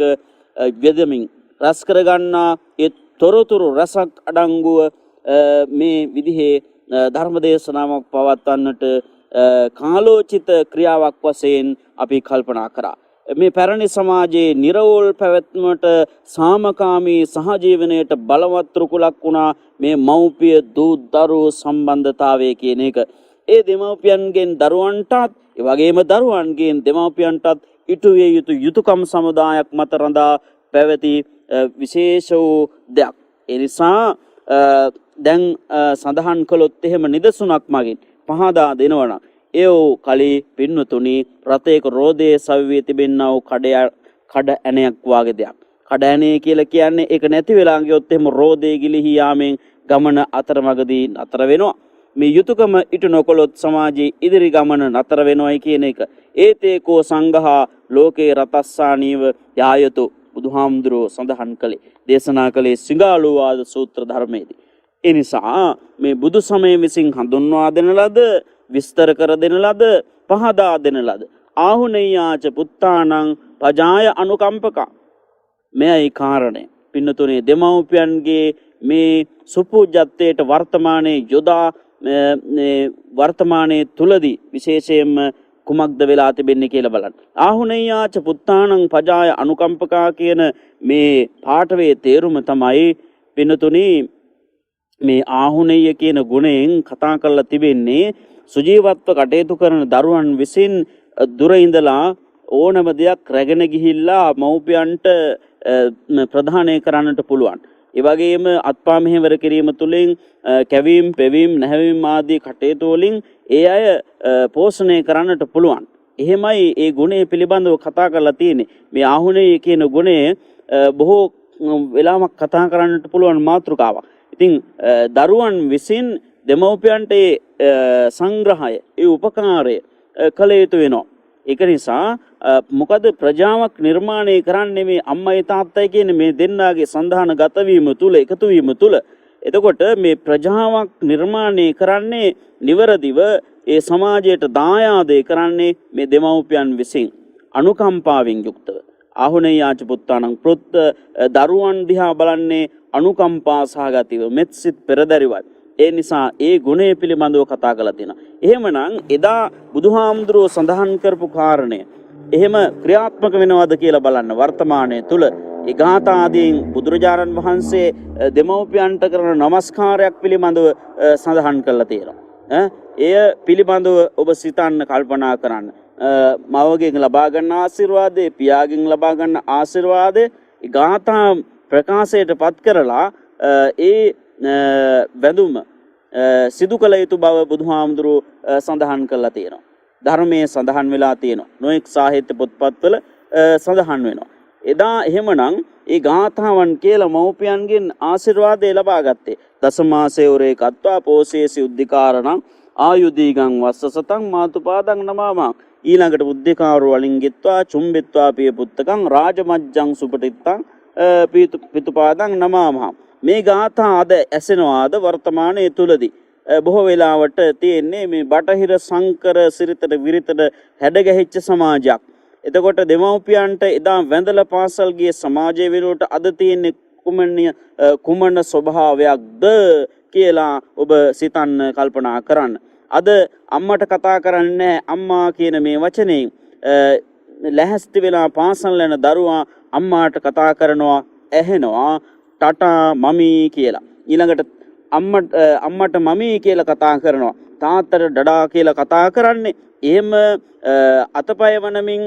යෙදමින් රැස් කරගන්නා ඒ තොරතුරු රසක් අඩංගුව මේ විදිහේ ධර්මදේශනාවක් පවත්වන්නට කාලෝචිත ක්‍රියාවක් වශයෙන් අපි කල්පනා කරා. මේ පැරණි සමාජයේ නිර්වෝල් පැවැත්මට සාමකාමී සහජීවනයට බලවත් රුකුලක් වුණා මේ මව්පිය දූ දරුවෝ සම්බන්ධතාවය කියන එක. ඒ දෙමව්පියන්ගෙන් දරුවන්ටත් ඒ වගේම දරුවන්ගෙන් දෙමව්පියන්ටත් ඉටු විය යුතු යුතුයකම් සමුදායක් මත රඳා පැවති විශේෂ වූ දෙයක්. ඒ නිසා දැන් සඳහන් කළොත් එහෙම නිදසුනක් මගින් පහදා දෙනවනම් ඒ කලී පින්නතුනි රතේක රෝදේ සවිවේ තිබෙනා වූ කඩ ඇණයක් වාගේ දෙයක්. කඩ ඇණේ කියලා කියන්නේ ඒක නැති වෙලා ගියොත් එහෙම රෝදේ ගිලිහි යාමෙන් ගමන අතරමඟදී නතර වෙනවා. මේ යුතුයකම ඉටු නොකළොත් සමාජයේ ඉදිරි ගමන නතර වෙනවයි කියන එක. ඒතේකෝ සංඝහා ලෝකේ රතස්සානීව යායතු බුදුහාමුදුරෝ සඳහන් කළේ දේශනා කළේ සිඟාලුවාද සූත්‍ර ධර්මයේදී. ඒ නිසා මේ බුදු සමය විසින් හඳුන්වා දෙන ලද විස්තර කර දෙන ලද පහදා දෙන ලද ආහුනේයාච පුත්තානං පජාය අනුකම්පක මෙයයි කාරණය. පින්නතුනේ දෙමව්පියන්ගේ මේ සුපූජ්‍යත්වයට වර්තමානයේ යොදා වර්තමානයේ තුලදී විශේෂයෙන්ම කුමක්ද වෙලා තිබෙන්නේ කියලා බලන්න. ආහුනේයාච පුත්තානං පජාය අනුකම්පකා කියන මේ පාඨයේ තේරුම තමයි පින්නතුනේ මේ ආහුනේය කියන ගුණයෙන් කතා කරලා තිබෙන්නේ සුජීවත්ව කටයුතු කරන දරුවන් විසින් දුර ඉඳලා ඕනම දෙයක් රැගෙන ගිහිල්ලා මව්පියන්ට ප්‍රදානය කරන්නට පුළුවන්. ඒ වගේම අත්පා මෙහෙවර කිරීම තුළින් කැවීම, පෙවීම, නැහැවීම ආදී කටයුතු වලින් ඒ අය පෝෂණය කරන්නට පුළුවන්. එහෙමයි ඒ ගුණය පිළිබඳව කතා කරලා තියෙන්නේ. මේ ආහුනේය කියන ගුණය බොහෝ වෙලාවක් කතා කරන්නට පුළුවන් මාතෘකාවක්. ඉතින් දරුවන් විසින් දෙමව්පියන්ට සංග්‍රහය, ඒ උපකාරය කළ යුතු වෙනවා. ඒක නිසා මොකද ප්‍රජාවක් නිර්මාණය කරන්නේ මේ අම්මයි තාත්තයි කියන මේ දෙන්නාගේ සන්ධාන ගත වීම තුල, එකතු වීම තුල. එතකොට මේ ප්‍රජාවක් නිර්මාණය කරන්නේ නිවරදිව ඒ සමාජයට දායාදේ කරන්නේ මේ දෙමව්පියන් විසින් අනුකම්පාවෙන් යුක්තව. ආහුනේයාච පුත්තානං පුත් දරුවන් දිහා බලන්නේ අනුකම්පා සහගතව මෙත්සිත පෙරදරිවත්. ඒ නිසා ඒ ගුණය පිළිබඳව කතා කරලා තියෙනවා. එහෙමනම් එදා බුදුහාමුදුරුව සඳහන් කරපු කාරණය එහෙම ක්‍රියාත්මක වෙනවද කියලා බලන්න වර්තමානයේ තුල ඒ ගාථාදීන් බුදුරජාණන් වහන්සේ දෙමව්පියන්ට කරන නමස්කාරයක් පිළිබඳව සඳහන් කරලා තියෙනවා. එය පිළිබඳව ඔබ සිතන්න කල්පනා කරන්න. මවගෙන් ලබා ගන්න ආශිර්වාදේ, පියාගෙන් ලබා ගන්න ආශිර්වාදේ ගාථා ප්‍රකාශයට පත් කරලා ඒ වැඳුම සිදු කළ යුතු බව බුදුහාමුදුරුව සඳහන් කරලා තියෙනවා. ධර්මයේ සඳහන් වෙලා තියෙනවා. නොඑක් සාහිත්‍ය පොත්පත්වල සඳහන් වෙනවා. එදා එහෙමනම් ඒ ගාථාවන් කියලා මව්පියන්ගෙන් ආශිර්වාදය ලබා ගත්තේ. දසමාසේ උරේ කତ୍වා පෝසේසි උද්ධිකාරණං ආයුදීගං වස්සසතං මාතුපාදං නමාමං. ඊළඟට උද්ධිකාරු වලින් ගෙත්වා චුම්බෙත්වා පිය පුත්තකං රාජමජ්ජං සුපටිත්තං පිතුපාදං නමාමං. මේ ගාථා අද ඇසෙනවාද වර්තමානයේ තුලදී බොහෝ වෙලාවට තියෙන්නේ මේ බටහිර සංකර සිරිතට විරිතට හැඩගැහිච්ච සමාජයක්. එතකොට දෙමව්පියන්ට එදා වැඳලා පාසල් ගිය සමාජයේ වෙනුවට අද තියෙන්නේ කුමන ස්වභාවයක්ද කියලා ඔබ සිතන්න කල්පනා කරන්න. අද අම්මට කතා කරන්නේ අම්මා කියන මේ වචනේ ලැහැස්ති වෙලා පාසල් යන දරුවා අම්මාට කතා කරනවා ඇහෙනවා ටටා මමී කියලා. ඊළඟට අම්මට මමී කියලා කතා කරනවා. තාත්තට ඩඩා කියලා කතා කරන්නේ. එහෙම අතපය වනමින්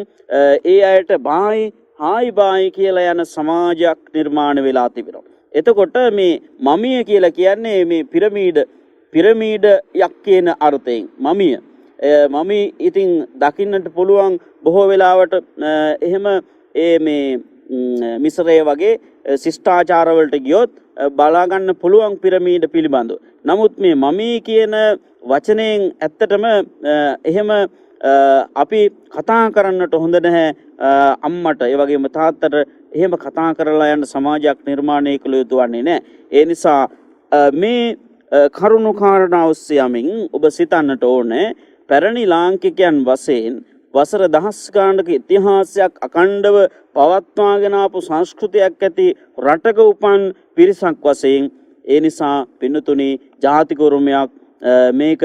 ඒ අයට බායි හායි බායි කියලා යන සමාජයක් නිර්මාණය වෙලා තිබෙනවා. එතකොට මේ මමිය කියලා කියන්නේ මේ පිරමීඩයක් කියන අර්ථයෙන් මමිය. මමි ඉතින් දකින්නට පුළුවන් බොහෝ වෙලාවට එහෙම මේ මිස්රයේ වගේ ශිෂ්ටාචාරවලට ගියොත් බලා ගන්න පුළුවන් පිරමීඩ පිළිබඳව. නමුත් මේ මමී කියන වචනයෙන් ඇත්තටම එහෙම අපි කතා කරන්නට හොඳ නැහැ අම්මට. ඒ වගේම තාත්තට එහෙම කතා කරලා යන සමාජයක් නිර්මාණය කළ යුතු වන්නේ නැහැ. ඒ නිසා මේ කරුණු කාරණා ඔස්සේ යමින් ඔබ සිතන්නට ඕනේ පැරණි ලාංකිකයන් වශයෙන් වසර දහස් ගානක ඉතිහාසයක් අඛණ්ඩව පවත්වාගෙන ආපු සංස්කෘතියක් ඇති රටක උපන් පිරිසක් වශයෙන් ඒ නිසා පින්නතුනි ජාතික උරුමයක් මේක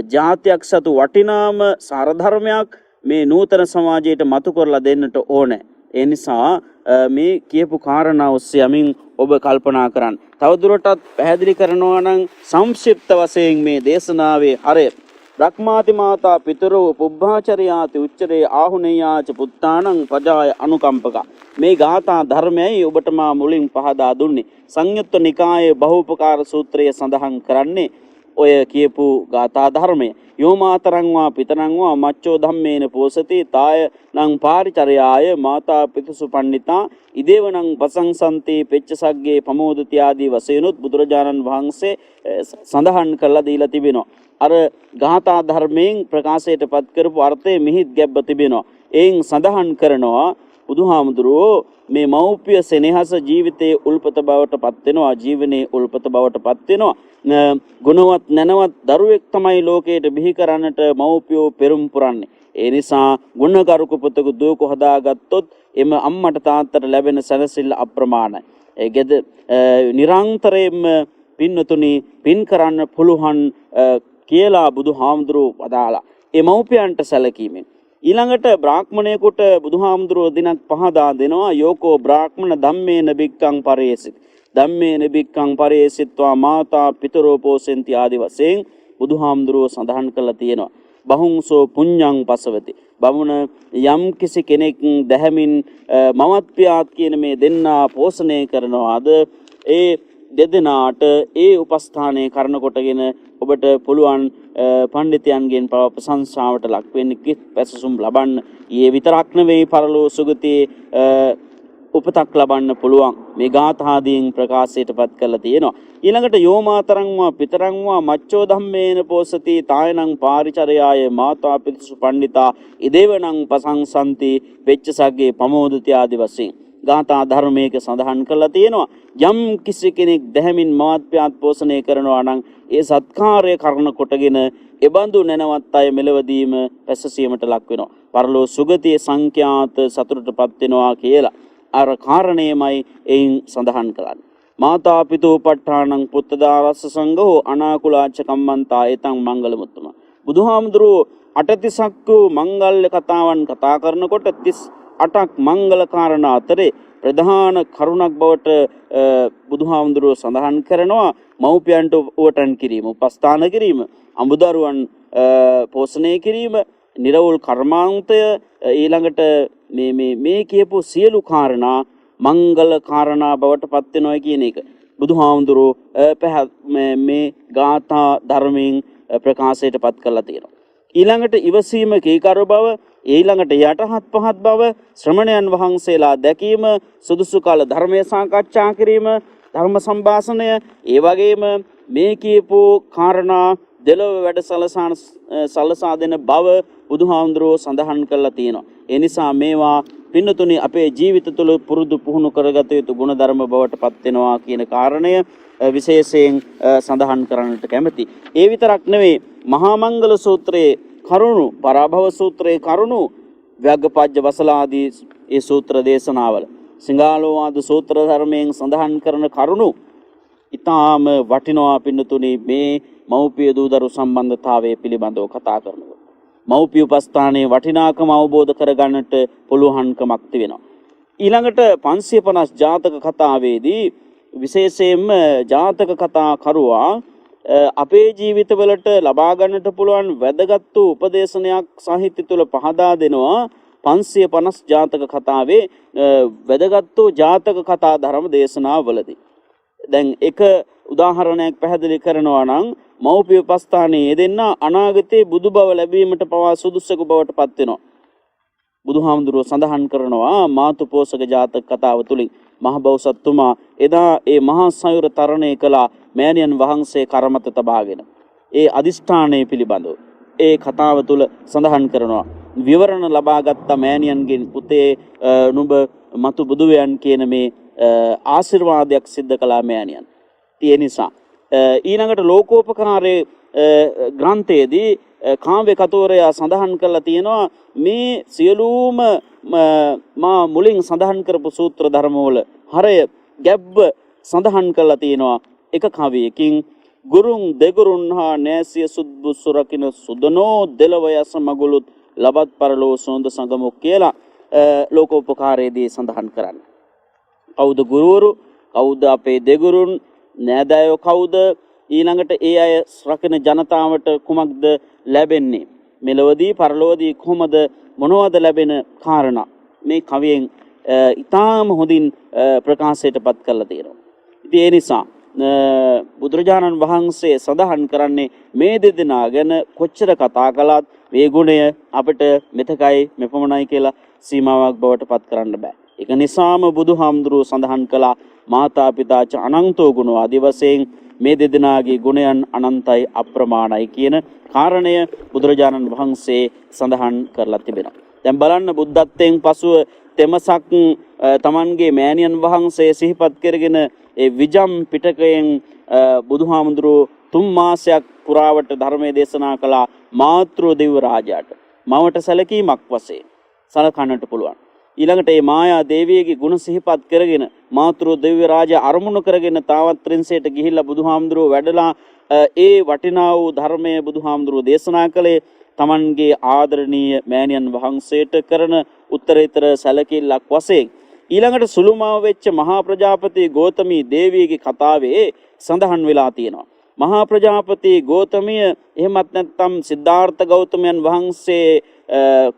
ජාතියක් සතු වටිනාම සාරධර්මයක් මේ නූතන සමාජයට මතු කරලා දෙන්නට ඕනේ. ඒ නිසා මේ කියපු කාරණා ඔස්සේ යමින් ඔබ කල්පනා කරන්න. තවදුරටත් පැහැදිලි කරනවා නම් සංක්ෂිප්ත වශයෙන් මේ දේශනාවේ හරය බ්‍රහ්මාති මාතා පිතරෝ පුබ්බාචරයාති උච්චරේ ආහුනේයාච පුත්තානං පජාය අනුකම්පක. මේ ගාථා ධර්මයයි ඔබට මා මුලින් පහදා දුන්නේ. සංයුත්ත නිකායේ බහූපකාර සූත්‍රය සඳහන් කරන්නේ ඔය කියපු ගාථා ධර්මය. යෝ මාතරං වා පිතරං වා මච්චෝ ධම්මේන පෝසති තාය නං පාරිචරයාය මාතා පිතුසු පණ්ඩිතා ඉදේවනං පසංසන්ති පෙච්චසග්ගේ පමෝදති ආදී වශයෙන්ුත් බුදුරජාණන් වහන්සේ සඳහන් කරලා දීලා තිබෙනවා. අර ගාථා ධර්මයෙන් ප්‍රකාශයට පත් කරපු අර්ථය මිහිත් ගැබ්බ තිබෙනවා. එයින් සඳහන් කරනවා බුදුහාමුදුරුවෝ මේ මෞපිය සෙනෙහස ජීවිතයේ උල්පත බවට පත් වෙනවා, ජීවනයේ උල්පත බවට පත් වෙනවා. ගුණවත් නැනවත් දරුවෙක් තමයි ලෝකයට බිහි කරන්නට මෞපියෝ පෙරම් පුරන්නේ. ඒ නිසා ගුණකරුක පුතක දුවක හදාගත්තොත් එම අම්මට තාත්තට ලැබෙන සැනසෙල්ල අප්‍රමාණයි. ඒකද නිරන්තරයෙන්ම පින්නතුනි පින් කරන්න පුළුවන් කියලා බුදුහාමුදුරුවෝ වදාලා. ඒ මෞපියන්ට සැලකීමෙන් ඊළඟට බ්‍රාහ්මණයෙකුට බුදුහාමුදුරුවෝ දිනක් පහදා දෙනවා යෝකෝ බ්‍රාහ්මණ ධම්මේන බික්කං පරේසිත. ධම්මේන බික්කං පරේසිත්වා මාතා පිතරෝ පෝසෙන්ති ආදී වශයෙන් බුදුහාමුදුරුවෝ සඳහන් කළා තියෙනවා. බහුංසෝ පුඤ්ඤං පසවති. බමුණ යම් කිසි කෙනෙක් දැහැමින් මවත් පියාත් කියන මේ දෙන්නා පෝෂණය කරනවාද ඒ දෙදෙනාට ඒ උපස්ථානයේ කරන කොටගෙන ඔබට පුළුවන් පඬිතයන්ගෙන් ප්‍රශංසාවට ලක් වෙන්න කිත් පැසසුම් ලබන්න. ඊයේ විතරක් නෙවෙයි පරලෝ සුගතියේ උපතක් ලබන්න පුළුවන්. මේ ගාථාදීන් ප්‍රකාශයටපත් කරලා තියෙනවා. ඊළඟට යෝමාතරංවා පිතරංවා මච්චෝ ධම්මේන පෝසති තායනං පාරිචරයාය මාතා පිතුසු පණ්ඩිතා ඉදේවනං පසංසන්ති වෙච්චසග්ගේ පමෝදති ආදී වශයෙන් ගාථා ධර්මයක සඳහන් කරලා තියෙනවා. යම් කිසි කෙනෙක් දැහැමින් මවත්පියාත් පෝෂණය කරනවා නම් ඒ සත්කාරය කරන කොටගෙන එබඳු නැනවත් අය මෙලවදීම පැසසීමට ලක් වෙනවා. පරලෝ සුගතිය සංඛ්‍යාත සතුටටපත් වෙනවා කියලා අර කාරණේමයි එයින් සඳහන් කරන්නේ. මාතා පිතෝ පට්ඨානං පුත්තදාරස්ස සංඝෝ අනාකුලාච්ච කම්මන්තා ඒතං මංගල මුත්තම. බුදුහාමුදුරුවෝ 38ක් මංගල්‍ය කතාවන් කතා කරනකොට 38ක් මංගල කාරණා අතරේ ප්‍රධාන කරුණක් බවට බුදුහාමුදුරුවෝ සඳහන් කරනවා මව්පියන්ට උවටන් කිරීම, උපස්ථාන කිරීම, අමුදරුවන් පෝෂණය කිරීම, නිර්වෝල් කර්මාන්තය, ඊළඟට මේ කියපු සියලු කාරණා මංගල කාරණා බවට පත් වෙනවා කියන එක බුදුහාමුදුරුවෝ මේ ගාථා ධර්මයෙන් ප්‍රකාශයට පත් කරලා තියෙනවා. ඊළඟට ඉවසීම කීකරු බව, ඊළඟට යටහත් පහත් බව, ශ්‍රමණයන් වහන්සේලා දැකීම, සුදුසු කාල ධර්මයේ සාකච්ඡා කිරීම, ධර්ම සම්භාෂණය, ඒ වගේම මේ කියපු කාරණා දෙලොව වැඩ සලසා දෙන බව බුදුහාමුදුරුවෝ සඳහන් කරලා තියෙනවා. ඒ නිසා මේවා පින්නතුනි අපේ ජීවිත තුළ පුරුදු පුහුණු කරගත යුතු ගුණධර්ම බවට පත් වෙනවා කියන කාරණය විශේෂයෙන් සඳහන් කරන්නට කැමැති. ඒ විතරක් නෙවෙයි මහා මංගල සූත්‍රයේ කරුණු, පරාභව සූත්‍රයේ කරුණු, ව්‍යග්ගපජ්ජ වසලාදී ඒ සූත්‍ර දේශනාවල, සිංහාලෝවාද සූත්‍ර ධර්මයෙන් සඳහන් කරන කරුණු ඉතාම වටිනවා පින්නතුනි මේ මව්පිය දූ දරු සම්බන්ධතාවය පිළිබඳව කතා කරනවා. මව්පිය උපස්ථානයේ වටිනාකම අවබෝධ කරගන්නට පුළුවන්කමක් තිබෙනවා. ඊළඟට 550 ජාතක කතාවේදී විශේෂයෙන්ම ජාතක කතා කරුවා අපේ ජීවිතවලට ලබා ගන්නට පුළුවන් වැදගත් වූ උපදේශනයක් සාහිත්‍ය තුල පහදා දෙනවා 550 ජාතක කතාවේ වැදගත් වූ ජාතක කතා ධර්ම දේශනාවලදී. දැන් එක උදාහරණයක් පැහැදිලි කරනවා නම් මව්පිය උපස්ථානයේ යෙදෙන්න අනාගතයේ බුදු බව ලැබීමට පවා සුදුසුකු බවට පත් වෙනවා. බුදුහාමුදුරුවෝ සඳහන් කරනවා මාතු පෝසක ජාතක කතාව තුලින් මහ බෞසත්තුමා එදා ඒ මහා සයුර තරණය කළ මෑණියන් වහන්සේ කරමත තබාගෙන ඒ අදිෂ්ඨානය පිළිබඳව ඒ කතාව තුල සඳහන් කරනවා විවරණ ලබාගත් මෑණියන්ගෙන් පුතේ නුඹ මතු බුදුවයන් කියන මේ ආශිර්වාදයක් සිද්ධ කළා මෑණියන්. ඒ නිසා ඊළඟට ලෝකෝපකාරයේ ග්‍රන්ථයේදී කාව්‍ය කතෝරයා සඳහන් කරලා තියෙනවා මේ සියලුම මා මුලින් සඳහන් කරපු සූත්‍ර ධර්මවල හරය ගැබ්බ සඳහන් කරලා තියෙනවා එක කවියකින් ගුරුන් දෙගුරුන් හා නෑසිය සුද්බු සුරකින සුදනෝ දෙලව යස මගුලුත් ලබත් පරලෝ සොඳ සංගමොක් කියලා ලෝකෝපකාරයේදී සඳහන් කරන්නේ. කවුද ගුරුවරු, කවුද අපේ දෙගුරුන්, නෑදෑයෝ කවුද, ඊළඟට ඒ අය රකින ජනතාවට කුමක්ද ලැබෙන්නේ, මෙලොවදී පරලොවදී කොහොමද මොනවද ලැබෙන කාරණා මේ කවියෙන් ඉතාම හොඳින් ප්‍රකාශයටපත් කරලා තියෙනවා. ඉතින් ඒ නිසා බුදුරජාණන් වහන්සේ සඳහන් කරන්නේ මේ දෙදෙනා ගැන කොච්චර කතා කළත් මේ ගුණය අපිට මෙතකයි මෙපමණයි කියලා සීමාවක් බවට පත් කරන්න බෑ. ඒක නිසාම බුදුහාමුදුරුවෝ සඳහන් කළා මාතා පිතාච අනන්තෝ ගුණෝ ආදී වශයෙන් මේ දෙදෙනාගේ ගුණයන් අනන්තයි අප්‍රමාණයි කියන කාරණය බුදුරජාණන් වහන්සේ සඳහන් කරලා තිබෙනවා. දැන් බලන්න බුද්ධත්වයෙන් පසුව තෙමසක් තමන්ගේ මෑණියන් වහන්සේ සිහිපත් කරගෙන ඒ විජම් පිටකයෙන් බුදුහාමුදුරුවෝ 3 මාසයක් පුරාවට ධර්මයේ දේශනා කළ මාතෘ දෙව් රාජයාට මවට සැලකීමක් වශයෙන් සලකන්නට පුළුවන්. ඊළඟට මේ මායා දේවියගේ ගුණ සිහිපත් කරගෙන මාතෘ දෙව් රාජයා අරමුණු කරගෙන තාවත් ත්‍රින්සයට ගිහිල්ලා බුදුහාමුදුරුවෝ වැඩලා ඒ වටිනා වූ ධර්මයේ බුදුහාමුදුරුවෝ දේශනා කළේ තමන්ගේ ආදරණීය මෑණියන් වහන්සේට කරන උත්තරීතර සැලකිල්ලක් වශයෙන්. ඊළඟට සුළුමාව වෙච්ච මහා ප්‍රජාපති ගෝතමී දේවියගේ කතාවේ සඳහන් වෙලා තියෙනවා. මහා ප්‍රජාපති ගෝතමිය එහෙමත් නැත්නම් සිද්ධාර්ථ ගෞතමයන් වහන්සේ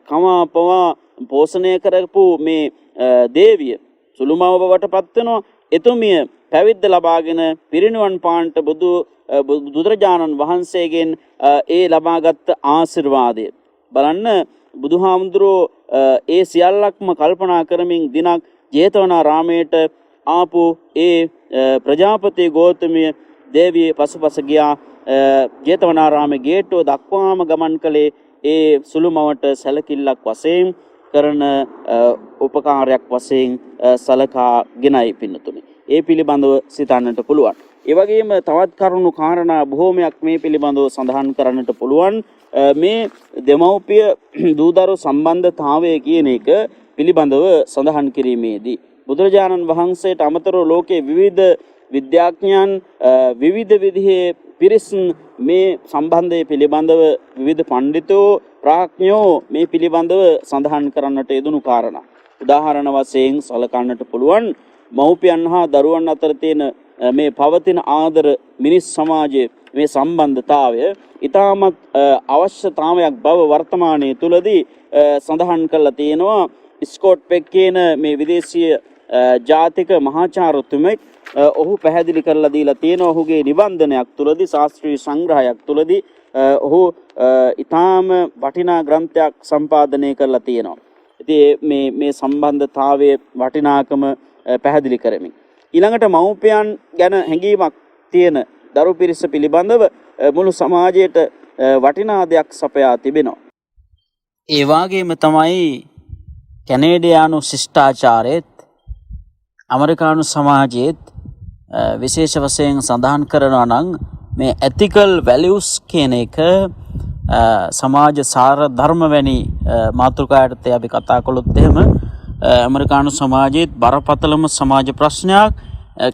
කමාපවා පෝෂණය කරපු මේ දේවිය සුළුමාව බවට පත් වෙනවා. එතුමිය පැවිද්ද ලබාගෙන පිරිනිවන් පාන්ට බුදුරජාණන් වහන්සේගෙන් ඒ ලබාගත් ආශිර්වාදය බලන්න බුදුහාමුදුරුවෝ ඒ සියල්ලක්ම කල්පනා කරමින් දිනක් ජේතවනාරාමයට ආපු ඒ ප්‍රජාපති ගෞතමිය දේවිය පසුපස ගියා. ජේතවනාරාමේ ගේට්ටුව දක්වාම ගමන් කළේ ඒ සුළුමවට සැලකිල්ලක් වශයෙන් කරන උපකාරයක් වශයෙන් සලකාගෙනයි පින්නතුනි. ඒ පිළිබඳව සිතන්නට පුළුවන්. ඒ වගේම තවත් කරුණු කාරණා බොහෝමයක් මේ පිළිබඳව සඳහන් කරන්නට පුළුවන්. මේ දෙමව්පිය දූදරු සම්බන්ධතාවය කියන එක පිළිබඳව සඳහන් කිරීමේදී බුදුරජාණන් වහන්සේට අමතරව ලෝකයේ විවිධ විද්‍යාඥයන් විවිධ විදිහේ පිරිස් මේ සම්බන්ධය පිළිබඳව විවිධ පඬිතුෝ ප්‍රඥයෝ මේ පිළිබඳව සඳහන් කරන්නට යෙදුණු කාරණා. උදාහරණ වශයෙන් සලකන්නට පුළුවන් මව්පියන් හා දරුවන් අතර තියෙන මේ පවතින ආදර මිනිස් සමාජයේ මේ සම්බන්ධතාවය ඉතාමත් අවශ්‍යතාවයක් බව වර්තමානයේ තුලදී සඳහන් කරලා තියෙනවා. ස්කොට් පෙක් කියන මේ විදේශීය ජාතික මහාචාර්යතුමෙක් ඔහු පැහැදිලි කරලා දීලා තියෙනවා. ඔහුගේ නිබන්ධනයක් තුලදී ශාස්ත්‍රීය සංග්‍රහයක් තුලදී ඔහු ඊටාම වටිනා ග්‍රන්ථයක් සම්පාදනය කරලා තියෙනවා. ඉතින් මේ සම්බන්ධතාවයේ වටිනාකම පැහැදිලි කරමින් ඊළඟට මව්පියන් ගැන හැඟීමක් තියෙන දරු පිරිස පිළිබඳව මුළු සමාජයට වටිනා දෙයක් සපයා තිබෙනවා. ඒ වගේම තමයි කැනේඩියානු ශිෂ්ටාචාරයේත් ඇමරිකානු සමාජයේත් විශේෂ වශයෙන් සඳහන් කරනවා නම් මේ ethical values කියන එක සමාජ සාර ධර්ම වැනි මාතෘකාවට අපි කතා කළොත් එහෙම ඇමරිකානු සමාජයේත් බරපතලම සමාජ ප්‍රශ්නයක්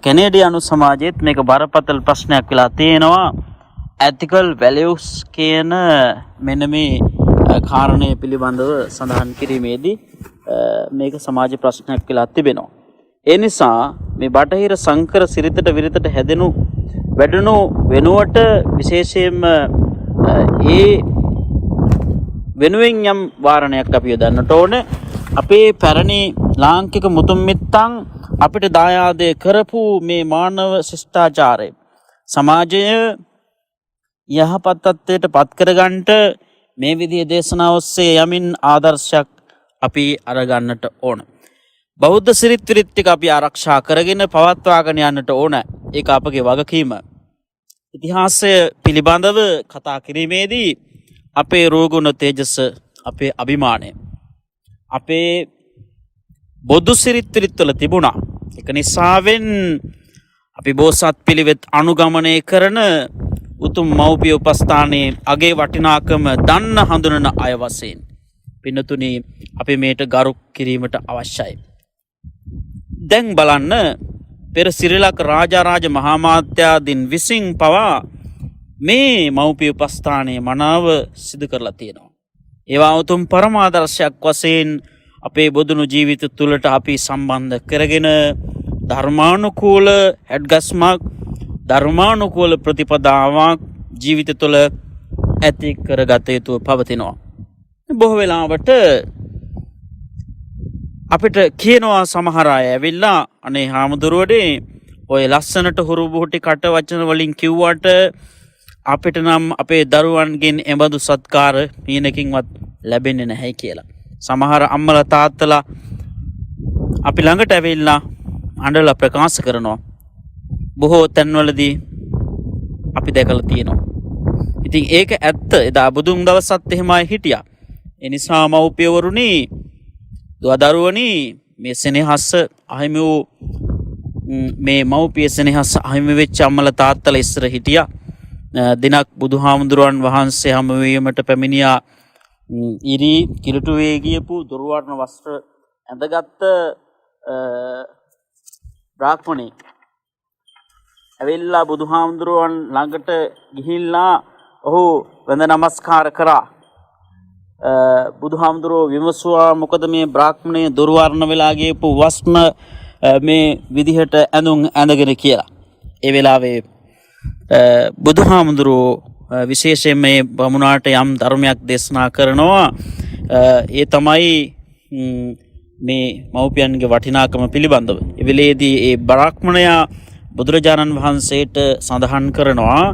කැනේඩියානු සමාජයේත් මේක බරපතල ප්‍රශ්නයක් වෙලා තියෙනවා. ethical values කියන මෙන්න මේ කාරණය පිළිබඳව සඳහන් කිරීමේදී මේක සමාජ ප්‍රශ්නයක් වෙලා තිබෙනවා. ඒ නිසා මේ බටහිර සංකර සිරිතට විරිතට හැදෙනු වැඩුණු වෙනුවට විශේෂයෙන්ම ඒ වෙනුවෙන් යම් වාරණයක් අපි යොදන්නට ඕනේ. අපේ පැරණි ලාංකික මුතුන් මිත්තන් අපිට දායාදය කරපු මේ මානව ශිෂ්ටාචාරය සමාජය යහපත් තත්ත්වයට පත් කරගන්නට මේ විදිහේ දේශනා ඔස්සේ යමින් ආදර්ශයක් අපි අරගන්නට ඕන. බෞද්ධ සිරිත් විරිත් ටික අපි ආරක්ෂා කරගෙන පවත්වාගෙන යන්නට ඕන. ඒක අපගේ වගකීම. ඉතිහාසය පිළිබඳව කතා කිරීමේදී අපේ රෝගුණ තේජස, අපේ අභිමානය, අපේ බොදු සිරිත් විරිත් වල තිබුණා. ඒක නිසාවෙන් අපි බෝසත් පිළිවෙත් අනුගමනය කරන උතුම් මව්පිය උපස්ථානයේ අගේ වටිනාකම දන්න හඳුනන අය වශයෙන් පින්නතුනි අපි මේට ගරු කිරීමට අවශ්‍යයි. දැන් බලන්න පෙර සිරිලක රාජාරාජ මහාමාත්‍යාදීන් විසින් පවා මේ මව්පිය උපස්ථානයේ මනාව සිදු කරලා තියෙනවා. ඒවා උතුම් පරමාදර්ශයක් වශයෙන් අපේ බොදුණු ජීවිත තුළට අපි සම්බන්ධ කරගෙන ධර්මානුකූල හැඩගස්මක්, ධර්මානුකූල ප්‍රතිපදාවක් ජීවිත තුළ ඇති කරගත යුතුව පවතිනවා. බොහෝ වෙලාවට අපිට කියනවා සමහර අය ඇවිල්ලා, අනේ හාමුදුරුවනේ ඔය ලස්සනට හුරු බුහුටි කට වචන වලින් කිව්වට අපිට නම් අපේ දරුවන්ගෙන් එබඳු සත්කාර හීනකින්වත් ලැබෙන්නේ නැහැ කියලා. සමහර අම්මලා තාත්තලා අපි ළඟට ඇවිල්ලා අඬලා ප්‍රකාශ කරනවා. බොහෝ තැන්වලදී අපි දැකලා තියෙනවා. ඉතින් ඒක ඇත්ත. එදා බුදුන් දවසත් එහෙමයි හිටියා. ඒ නිසා මව්පියවරුනි, දුවදරුවනි, මේ සෙනෙහස අහිමි වූ මේ මව්පිය සෙනෙහස අහිමි වෙච්ච අම්මලා තාත්තලා ඉස්සර හිටියා. දිනක් බුදුහාමුදුරන් වහන්සේ හමු වීමට පැමිණියා. ඉරි කිලුටු වේ ගියපු දුර්වර්ණ වස්ත්‍ර ඇඳගත් බ්‍රාහ්මණෙක් ඇවිල්ලා බුදුහාමුදුරුවන් ළඟට ගිහිල්ලා ඔහු වඳ නමස්කාර කරා. බුදුහාමුදුරුවෝ විමසුවා, මොකද මේ බ්‍රාහ්මණය දුර්වර්ණ වෙලා ගියපු වස්ත්‍ර මේ විදිහට ඇඳුම් ඇඳගෙන කියලා. ඒ වෙලාවේ බුදුහාමුදුරුවෝ විශේෂයෙන් මේ බමුණාට යම් ධර්මයක් දේශනා කරනවා. ඒ තමයි මේ මව්පියන්ගේ වටිනාකම පිළිබඳව. ඒ වෙලේදී ඒ බ්‍රාහ්මණයා බුදුරජාණන් වහන්සේට සඳහන් කරනවා,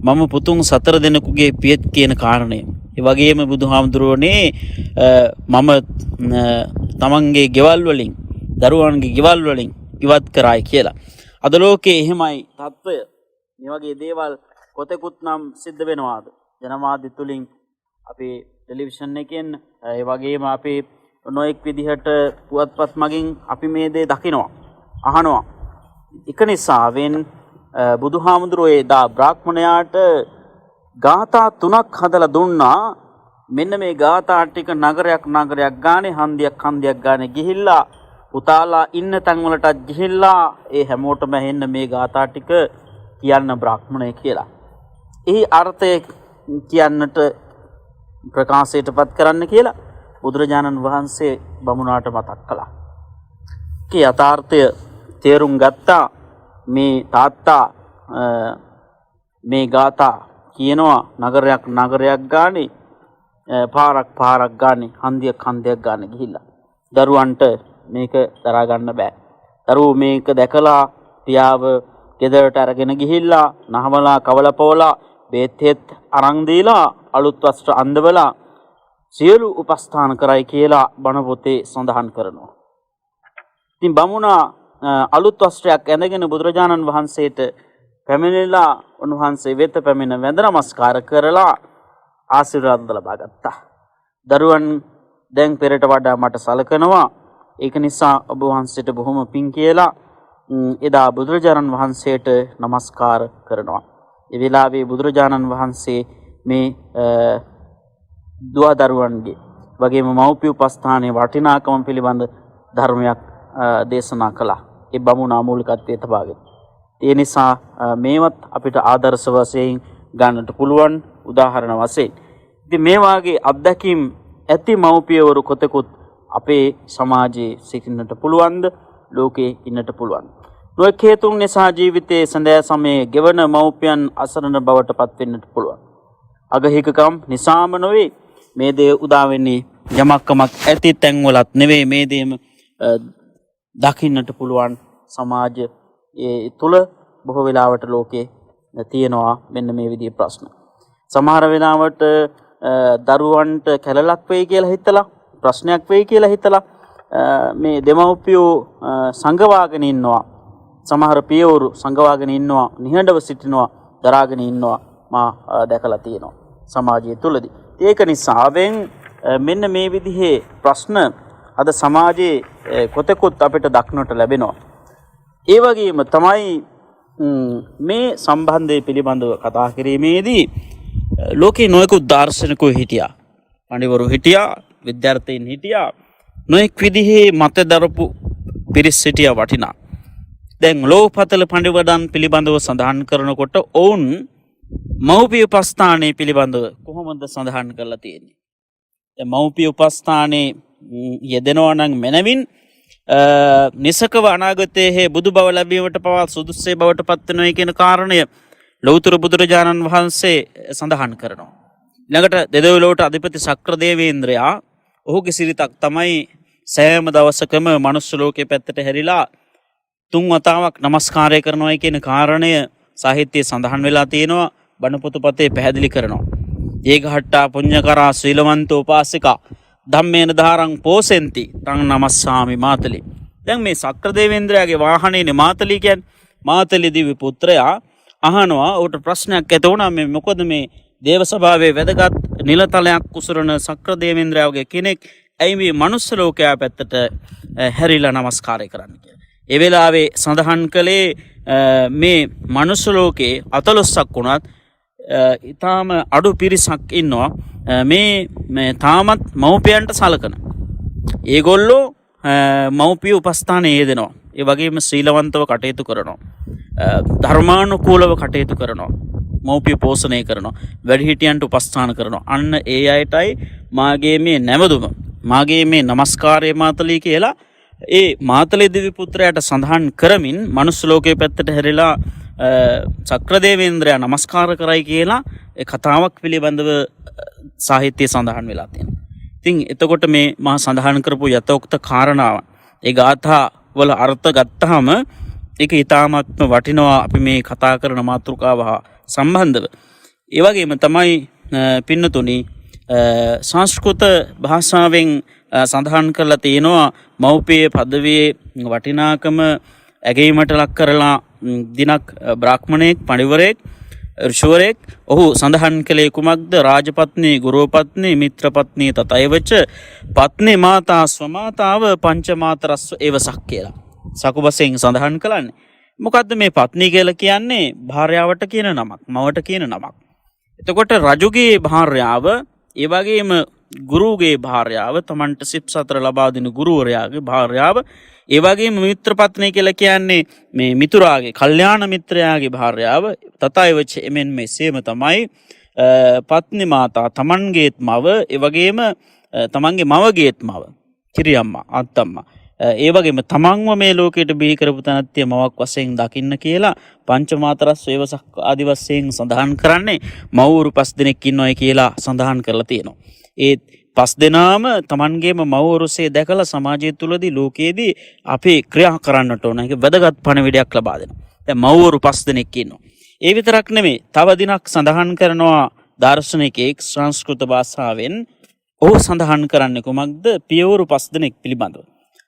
මම පුතුන් 4 දෙනෙකුගේ පියෙත් කියන කාරණය. ඒ වගේම බුදුහාමුදුරුවනේ මම තමන්ගේ ගෙවල් වලින්, දරුවන්ගේ ගෙවල් වලින් ඉවත් කරායි කියලා. අද ලෝකේ එහෙමයි තත්ත්වය. මේ වගේ දේවල් කොතෙකුත් නම් සිද්ධ වෙනවාද? ජනමාධ්‍ය තුලින්, අපේ ටෙලිවිෂන් එකෙන්, ඒ වගේම අපේ නොඑක් විදිහට පුවත්පත් මගින් අපි මේ දේ දකිනවා, අහනවා. එක නිසාවෙන් බුදුහාමුදුරුවෝ එදා බ්‍රාහ්මණයාට ගාථා 3ක් හදලා දුන්නා. මෙන්න මේ ගාථා ටික නගරයක් ගානේ, හන්දියක් ගානේ ගිහිල්ලා පුතාලා ඉන්න තැන් වලටත් ගිහිල්ලා ඒ හැමෝටම ඇහෙන්න මේ ගාථා ටික කියන්න බ්‍රාහ්මණය කියලා. එහි අර්ථය කියන්නට, ප්‍රකාශයටපත් කරන්න කියලා බුදුරජාණන් වහන්සේ බමුණාට මතක් කළා. කී යථාර්ථය තේරුම් ගත්තා. මේ තාත්තා මේ ගාථා කියනවා නගරයක් ගානේ, පාරක් ගානේ, හන්දියක් ගානේ ගිහිල්ලා. දරුවන්ට මේක දරා ගන්න බෑ. දරුවෝ මේක දැකලා පියාව ගෙදරට අරගෙන ගිහිල්ලා නහමලා කවලපෝලා බේත් අරන් දීලා අලුත් වස්ත්‍ර අඳවලා සියලු උපස්ථාන කරයි කියලා බණ පොතේ සඳහන් කරනවා. ඉතින් බමුණා අලුත් වස්ත්‍රයක් ඇඳගෙන බුදුරජාණන් වහන්සේට පැමිණිලා උන්වහන්සේ වෙත පැමිණ වැඳ නමස්කාර කරලා ආශිර්වාද ලබා ගත්තා. දරුවන් දැන් පෙරට වඩා මට සලකනවා. ඒක නිසා ඔබ වහන්සේට බොහොම පිං කියලා එදා බුදුරජාණන් වහන්සේට නමස්කාර කරනවා. ඒ වෙලාවේ බුදුරජාණන් වහන්සේ මේ දුවදරුවන්ගේ වගේම මව්පිය උපස්ථානයේ වටිනාකම පිළිබඳ ධර්මයක් දේශනා කළා. ඒ බමුණා මූලිකත්වයේ තබාගෙන. ඒ නිසා මේවත් අපිට ආදර්ශ වශයෙන් ගන්නට පුළුවන් උදාහරණ වශයෙන්. ඉතින් මේ වාගේ අත්දැකීම් ඇති මව්පියවරු කොතෙකුත් අපේ සමාජයේ සිටින්නට පුළුවන්ද? ලෝකේ ඉන්නට පුළුවන්. නොයෙක් හේතුන් නිසා ජීවිතයේ සඳෑ සමයේ ගෙවන මව්පියන් අසරණ බවට පත් වෙන්නට පුළුවන්. අගහිකකම් නිසාම නොවේ මේ දේ උදා වෙන්නේ යමක්කමක් ඇති තැන්වලත් නෙවෙයි මේ දේම දකින්නට පුළුවන් සමාජයේ තුල බොහෝ වෙලාවට ලෝකේ තියෙනවා මෙන්න මේ විදිහේ ප්‍රශ්න. සමහර වෙලාවට දරුවන්ට කැලලක් වෙයි කියලා හිතලා ප්‍රශ්නයක් වෙයි කියලා හිතලා මේ දෙමව්පියෝ සංගවාගෙන ඉන්නවා. සමහර පියවරු සංගවාගෙන ඉන්නවා, නිහඬව සිටිනවා, දරාගෙන ඉන්නවා මා දැකලා තියෙනවා සමාජය තුලදී. ඒක නිසාවෙන් මෙන්න මේ විදිහේ ප්‍රශ්න අද සමාජයේ කොතෙකුත් අපිට දක්නට ලැබෙනවා. ඒ වගේම තමයි මේ සම්බන්ධය පිළිබඳව කතා කිරීමේදී ලෝකේ නොයෙකුත් දාර්ශනිකයෝ හිටියා. පඬිවරු හිටියා, විද්‍යාර්ථීන් හිටියා. නොයෙක් විදිහේ මත දරපු පිරිස් හිටියා වටිනා. දැන් ලෝකපතල පඬිවරුන් පිළිබඳව සඳහන් කරනකොට ඔවුන් මව්පිය උපස්ථානයේ පිළිබඳව කොහොමද සඳහන් කරලා තියෙන්නේ? දැන් මව්පිය උපස්ථානයේ යෙදෙනවා නම් මැනවින් නිසකව අනාගතයේ බුදු බව ලැබීමට පවා සුදුස්සේ බවට පත් වෙනවා කියන කාරණය ලෞතර බුදුරජාණන් වහන්සේ සඳහන් කරනවා. ළඟට දෙදෙව්ලොවට අධිපති ශක්‍ර දේවේන්ද්‍රයා ඔහුගේ සිරිතක් තමයි සෑම දවසකම මනුස්ස ලෝකයේ පැත්තට හැරිලා 3 වතාවක් নমස්කාරය කරනවා කියන කාරණය සාහිත්‍යයේ සඳහන් වෙලා තියෙනවා. බණ පොතපතේ පැහැදිලි කරනවා. ඒකහට්ටා පුඤ්ඤකරා සීලවන්තෝ උපාසිකා ධම්මේන ධාරං පෝසෙන්ති තං නමස්සාමි මාතලි. දැන් මේ ශක්‍ර දේවේන්ද්‍රයාගේ වාහනේනේ මාතලි කියන්නේ. මාතලි දිව්‍ය පුත්‍රයා අහනවා උට ප්‍රශ්නයක් ඇති වුණා මේ මොකද මේ දේව සභාවේ වැදගත් නිලතලයක් උසරන ශක්‍ර දේවේන්ද්‍රයාගේ කෙනෙක් ඇයි මේ මනුස්ස ලෝකයා පැත්තට හැරිලා নমස්කාරය කරන්නේ කියලා. ඒ වෙලාවේ සඳහන් කළේ මේ මනුස්ස ලෝකේ 14ක් වුණත් ඊටාම අඩු පිරිසක් ඉන්නවා මේ තාමත් මව්පියන්ට සලකන. ඒගොල්ලෝ මව්පිය උපස්ථානයේ යෙදෙනවා. ඒ වගේම ශීලවන්තව කටයුතු කරනවා. ධර්මානුකූලව කටයුතු කරනවා. මව්පිය පෝෂණය කරනවා. වැඩිහිටියන්ට උපස්ථාන කරනවා. අන්න ඒ අයටයි මාගේ මේ නැවදුම, මාගේ මේ নমස්කාරය මාතලී කියලා ඒ මාතලේ දිව්‍ය පුත්‍රයාට සඳහන් කරමින් මනුස්ස ලෝකයේ පැත්තට හැරිලා චක්‍රදේවේන්ද්‍රයා নমස්කාර කරයි කියලා ඒ කතාවක් පිළිබඳව සාහිත්‍යයේ සඳහන් වෙලා තියෙනවා. ඉතින් එතකොට මේ මා සඳහන් කරපු යතෝක්ත කාරණාව ඒ ගාථා වල අර්ථ ගත්තාම ඒක ඊටාත්ම වටිනවා අපි මේ කතා කරන මාතෘකාව හා සම්බන්ධව. ඒ වගේම තමයි පින්නතුනි සංස්කෘත භාෂාවෙන් සඳහන් කරලා තියෙනවා මව්පිය පදවියේ වටිනාකම ඇගීමට ලක් කරලා දිනක් බ්‍රාහ්මණයෙක් පඬිවරයෙක් ඍෂිවරයෙක් ඔහු සඳහන් කළේ කුමක්ද? රාජපත්නී, ගුරුපත්නී, මිත්‍රපත්නී තතයවච පත්නී මාතා ස්වමාතාව පංචමාතරස්ව ඒවසක් කියලා. සකුබසෙන් සඳහන් කළන්නේ. මොකද්ද මේ පත්නී කියලා කියන්නේ? භාර්යාවට කියන නමක්, මවට කියන නමක්. එතකොට රජුගේ භාර්යාව, ඒ වගේම ගුරුගේ භාර්යාව, තමන්ට සිප් සතර ලබා දෙන ගුරුවරයාගේ භාර්යාව, ඒ වගේම මිත්‍රපත්නී කියලා කියන්නේ මේ මිතුරාගේ, කල්යාණ මිත්‍රයාගේ භාර්යාව. තතයවච එමෙන් මෙසේම තමයි පත්නි මාතා, තමන්ගේත් මව, ඒ වගේම තමන්ගේ මවගේත් මව, කිරියම්මා, අත්තම්මා. ඒ වගේම තමන්ව මේ ලෝකයට බිහි කරපු තනත්තිය මවක් වශයෙන් දකින්න කියලා පංචමාතරස් වේවසක් ආදි වශයෙන් සඳහන් කරන්නේ මව්වරු 5 දෙනෙක් ඉන්නවයි කියලා සඳහන් කරලා තියෙනවා. ඒ 5 දෙනාම තමන්ගේම මව්වරුසේ දැකලා සමාජය තුළදී ලෝකයේදී අපි ක්‍රියා කරන්නට ඕන. ඒක වැදගත් පණිවිඩයක් ලබා දෙනවා. දැන් මව්වරු 5 දෙනෙක් ඉන්නවා. ඒ විතරක් නෙමෙයි, තව දිනක් සඳහන් කරනවා දාර්ශනිකයෙක් සංස්කෘත භාෂාවෙන්. ඔහු සඳහන් කරන්නේ කුමක්ද? පියවරු 5 දෙනෙක් පිළිබඳව.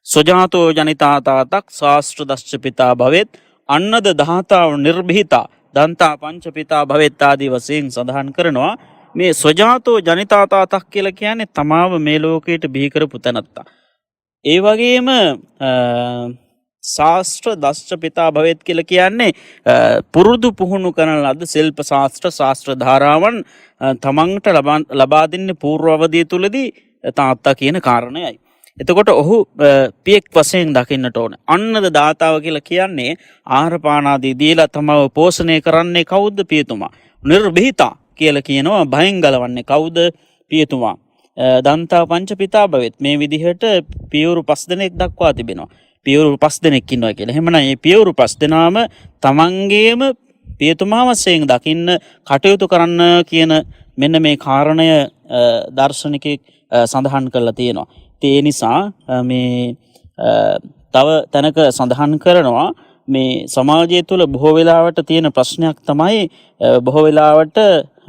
සොජාතෝ ජනිතා තාතක් ශාස්ත්‍ර දස්ස පිතා භවෙත් අන්නද දහතාව නිර්භීතා දන්තා පංච පිතා භවෙත් ආදී වශයෙන් සඳහන් කරනවා. මේ සොජාතෝ ජනිතා තාතක් කියලා කියන්නේ තමාව මේ ලෝකයට බිහි කරපු තැනත්තා. ඒ වගේම ශාස්ත්‍ර දස්ස පිතා භවෙත් කියලා කියන්නේ පුරුදු පුහුණු කරන ලද ශිල්ප ශාස්ත්‍ර ධාරාවන් තමන්ට ලබා දෙන්නේ පූර්ව අවධිය තුලදී තාත්තා කියන කාරණයයි. එතකොට ඔහු පියෙක් වශයෙන් දකින්නට ඕන. අන්නද දාතාව කියලා කියන්නේ ආහාර පාන ආදී දීලා තමව පෝෂණය කරන්නේ කවුද? පියතුමා. නිර්භීතා කියලා කියනවා භයෙන් ගලවන්නේ කවුද? පියතුමා. දන්තා පංච පිතා භවෙත්. මේ විදිහට පියවරු 5 දෙනෙක් දක්වා තිබෙනවා. පියවරු 5 දෙනෙක් ඉන්නවා කියලා. එහෙමනම් මේ පියවරු 5 දෙනාම තමන්ගේම පියතුමා වශයෙන් දකින්න කටයුතු කරන්න කියන මෙන්න මේ කාරණය දාර්ශනිකයෙක් සඳහන් කරලා තියෙනවා. ඒ නිසා මේ තව තැනක සඳහන් කරනවා මේ සමාජය තුළ බොහෝ වෙලාවට තියෙන ප්‍රශ්නයක් තමයි බොහෝ වෙලාවට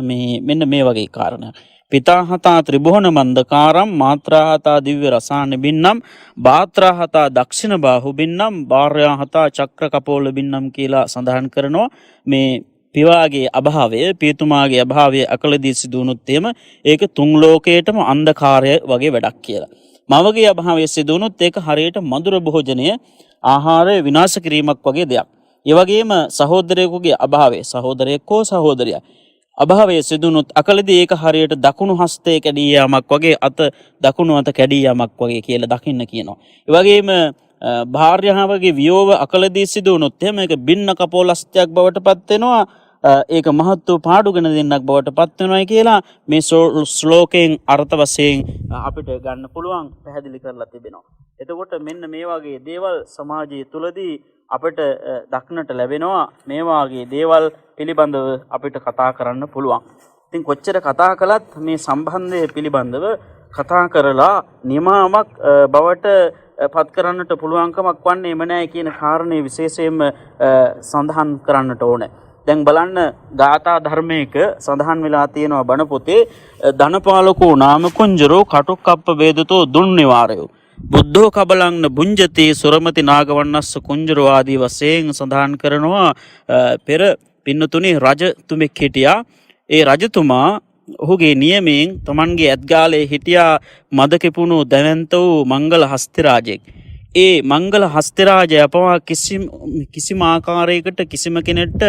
මේ මෙන්න මේ වගේ කාරණයක්. පිතාහතා ත්‍රිභුවන මන්දකාරම් මාත්‍රාහතා දිව්‍ය රසාන බින්නම් බාත්‍රාහතා දක්ෂිණ බාහු බින්නම් භාර්යාහතා චක්‍ර කපෝල බින්නම් කියලා සඳහන් කරනවා. මේ පිවාගේ අභාවය, පියතුමාගේ අභාවය අකලදී සිදුවුණොත් එහෙම ඒක තුන් ලෝකයටම අන්ධකාරය වගේ වැඩක් කියලා. මවගේ අභාවය සිදුවුණොත් ඒක හරියට මధుර භෝජනය ආහාරය විනාශ කිරීමක් වගේ දෙයක්. ඒ වගේම සහෝදරයෙකුගේ අභාවය, සහෝදරයෙක් හෝ සහෝදරියක් අභාවය සිදුවුණොත් අකලදී ඒක හරියට දකුණු හස්තයේ කැඩී යාමක් වගේ, අත දකුණු අත කැඩී යාමක් වගේ කියලා දකින්න කියනවා. ඒ වගේම භාර්යාවගේ වියෝව අකලදී සිදුවුණොත් එහෙම ඒක බින්න කපෝලස්ත්‍යක් බවට පත් වෙනවා. ඒක මහත් වූ පාඩුගෙන දෙන්නක් බවට පත් වෙනවායි කියලා මේ ශ්ලෝකයෙන් අර්ථ වශයෙන් අපිට ගන්න පුළුවන්, පැහැදිලි කරලා තිබෙනවා. එතකොට මෙන්න මේ වගේ දේවල් සමාජය තුළදී අපිට දක්නට ලැබෙනවා. මේ වගේ දේවල් පිළිබඳව අපිට කතා කරන්න පුළුවන්. ඉතින් කොච්චර කතා කළත් මේ සම්බන්ධය පිළිබඳව කතා කරලා නිමාවක් බවට පත් කරන්නට පුළුවන්කමක් වන්නේ එම නැහැ කියන කාරණේ විශේෂයෙන්ම සඳහන් කරන්නට ඕනේ. දැන් බලන්න ගාථා ධර්මයක සඳහන් වෙලා තියෙනවා බණ පොතේ ධනපාලකෝ නාම කුංජරෝ කටුක්කප්ප වේදතෝ දුන්නිවාරයෝ බුද්ධෝ කබලං බුඤ්ජති සුරමති නාගවන්නස්ස කුංජරෝ ආදී වශයෙන් සඳහන් කරනවා. පෙර පින්නතුනි රජතුමෙක් හිටියා. ඒ රජතුමා ඔහුගේ නියමයෙන් තමන්ගේ ඇත්ගාලේ හිටියා මද කිපුණු දැවැන්ත වූ මංගල හස්තිරාජයෙක්. ඒ මංගල හස්තිරාජය අපවා කිසිම ආකාරයකට කිසිම කෙනෙක්ට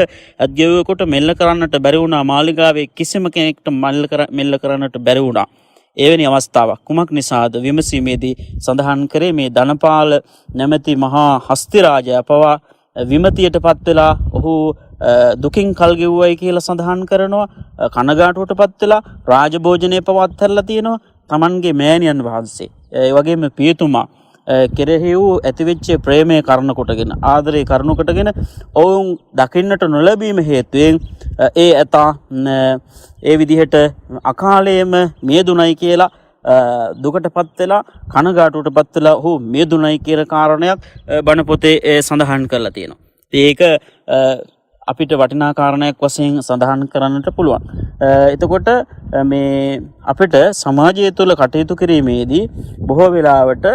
අධ්‍යයවකොට මෙල්ල කරන්නට බැරි වුණා. මාලිගාවේ කිසිම කෙනෙක්ට මෙල්ල කරන්නට බැරි වුණා. එවැනි අවස්ථාවක් කුමක් නිසාද විමසීමේදී සඳහන් කරේ මේ ධනපාල නැමැති මහා හස්තිරාජය අපවා විමතියට පත් වෙලා ඔහු දුකින් කල් ගෙව්වයි කියලා සඳහන් කරනවා. කනගාටුවට පත් වෙලා රාජභෝජනය පවත් කරලා තියෙනවා තමන්ගේ මෑණියන් වහන්සේ. ඒ වගේම පියතුමා කෙරෙහි වූ ඇතිවෙච්ච ප්‍රේමය කරන කොටගෙන, ආදරය කරන කොටගෙන ඔවුන් දකින්නට නොලැබීම හේතුවෙන් ඒ ඇතා ඒ විදිහට අකාලයේම මියදුණයි කියලා දුකට පත් වෙලා කනගාටුවට පත් වෙලා ඔහු මියදුණයි කියන කාරණයක් බණ පොතේ සඳහන් කරලා තියෙනවා. ඒක අපිට වටිනා කාරණයක් වශයෙන් සඳහන් කරන්නට පුළුවන්. එතකොට මේ අපිට සමාජය තුළ කටයුතු කිරීමේදී බොහෝ වෙලාවට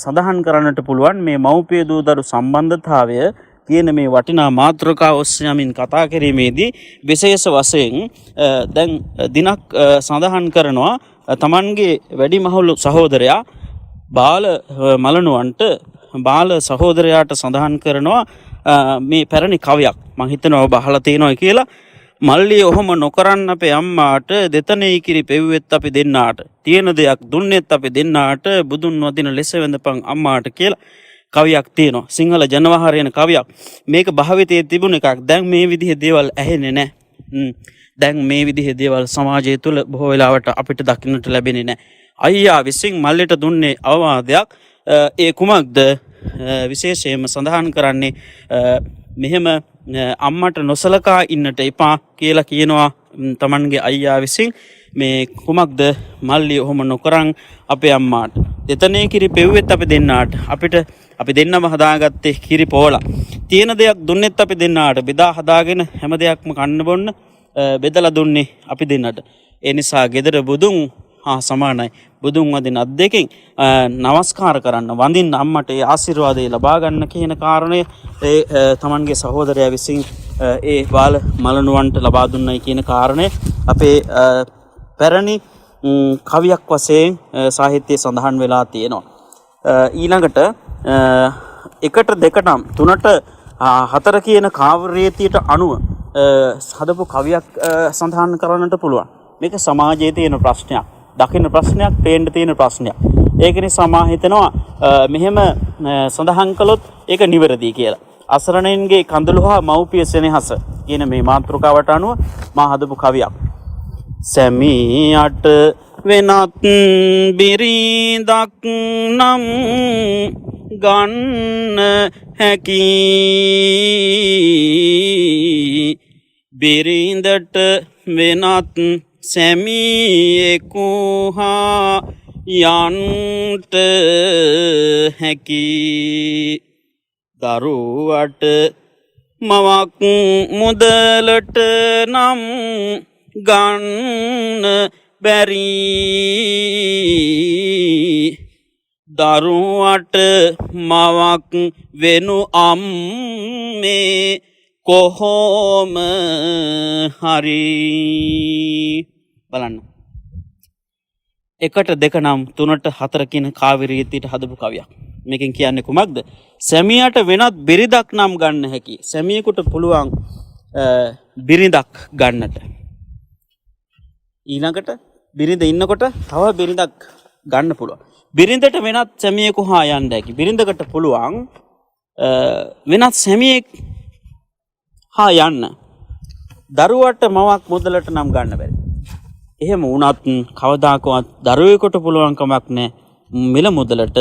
සඳහන් කරන්නට පුළුවන් මේ මව්පිය දූ දරු සම්බන්ධතාවය කියන මේ වටිනා මාතෘකාව ඔස්සේ යමින් කතා කිරීමේදී විශේෂ වශයෙන් දැන් දිනක් සඳහන් කරනවා තමන්ගේ වැඩිමහලු සහෝදරයා බාල මලනුවන්ට බාල සහෝදරයාට සඳහන් කරනවා මේ පැරණි කවියක් මං හිතනවා ඔබ අහලා තියෙනවා කියලා. මල්ලි ඔහොම නොකරන්න අපේ අම්මාට දෙතනේ කිරි පෙව්වෙත් අපි දෙන්නාට තියෙන දෙයක් දුන්නෙත් අපි දෙන්නාට බුදුන් වදින ලෙස වෙඳපන් අම්මාට කියලා කවියක් තියෙනවා. සිංහල ජනවහරයන කවියක්. මේක භාවිතයේ තිබුණ එකක්. දැන් මේ විදිහේ දේවල් ඇහෙන්නේ නැහැ. දැන් මේ විදිහේ දේවල් සමාජය තුළ බොහෝ වෙලාවට අපිට දකින්නට ලැබෙන්නේ නැහැ. අයියා විසින් මල්ලිට දුන්නේ අවවාදයක්. ඒ කුමක්ද? විශේෂයෙන්ම සඳහන් කරන්නේ මෙහෙම අම්මට නොසලකා ඉන්නට එපා කියලා කියනවා තමන්ගේ අයියා විසින්. මේ කුමක්ද? මල්ලි ඔහොම නොකරන් අපේ අම්මාට දෙතනේ කිරි පෙව්වෙත් අපි දෙන්නාට අපි දෙන්නම හදාගත්තේ කිරි පෝලා තියෙන දෙයක් දුන්නෙත් අපි දෙන්නාට බෙදා හදාගෙන හැම දෙයක්ම කන්න බොන්න බෙදලා දුන්නේ අපි දෙන්නට. ඒ නිසා ගෙදර බුදුන් සමානයි. බුදුන් වදින අත් දෙකෙන් නමස්කාර කරන්න වඳින්න අම්මට ඒ ආශිර්වාදය ලබා ගන්න කියන කාරණය තමන්ගේ සහෝදරයා විසින් ඒ බාල මලනුවන්ට ලබා දුන්නයි කියන කාරණය අපේ පැරණි කවියක් වශයෙන් සාහිත්‍යයේ සඳහන් වෙලා තියෙනවා. ඊළඟට එකට දෙකටම් තුනට හතර කියන කාව්‍යරීතියට අනුව හදපු කවියක් සඳහන් කරන්නට පුළුවන්. මේක සමාජයේ තියෙන ප්‍රශ්නයක්. දකින්න ප්‍රශ්නයක්, පේන්න තියෙන ප්‍රශ්නයක්. ඒක නිසා මා හිතනවා මෙහෙම සඳහන් කළොත් ඒක නිවැරදි කියලා. අසරණයින්ගේ කඳුළු හා මව්පිය සෙනෙහස කියන මේ මාතෘකාවට අනුව මා හදපු කවියක්. සැමියට වෙනත් බිරිඳක් නම් ගන්න හැකි බිරිඳට වෙනත් සැමියෙකු හා යන්ට හැකි දරුවට මවක් මුදලට නම් ගන්න බැරි දරුවට මවක් වෙනු අම්මේ කොහොම හරි බලන්න. එකට දෙක නම් තුනට හතර කියන කාව්‍ය රීතියට හදපු කවියක්. මේකෙන් කියන්නේ කුමක්ද? සැමියාට වෙනත් බිරිඳක් නම් ගන්න හැකි. සැමියෙකුට පුළුවන් බිරිඳක් ගන්නට. ඊළඟට බිරිඳ ඉන්නකොට තව බිරිඳක් ගන්න පුළුවන්. බිරිඳට වෙනත් සැමියෙකු හා යන්න හැකි. බිරිඳකට පුළුවන් වෙනත් සැමියෙක් හා යන්න. දරුවට මවක් මුදලට නම් ගන්න බැරි. එහෙම වුණත් කවදාකවත් දරුවෙකුට පුළුවන් කමක් නැහැ මිල මුදලට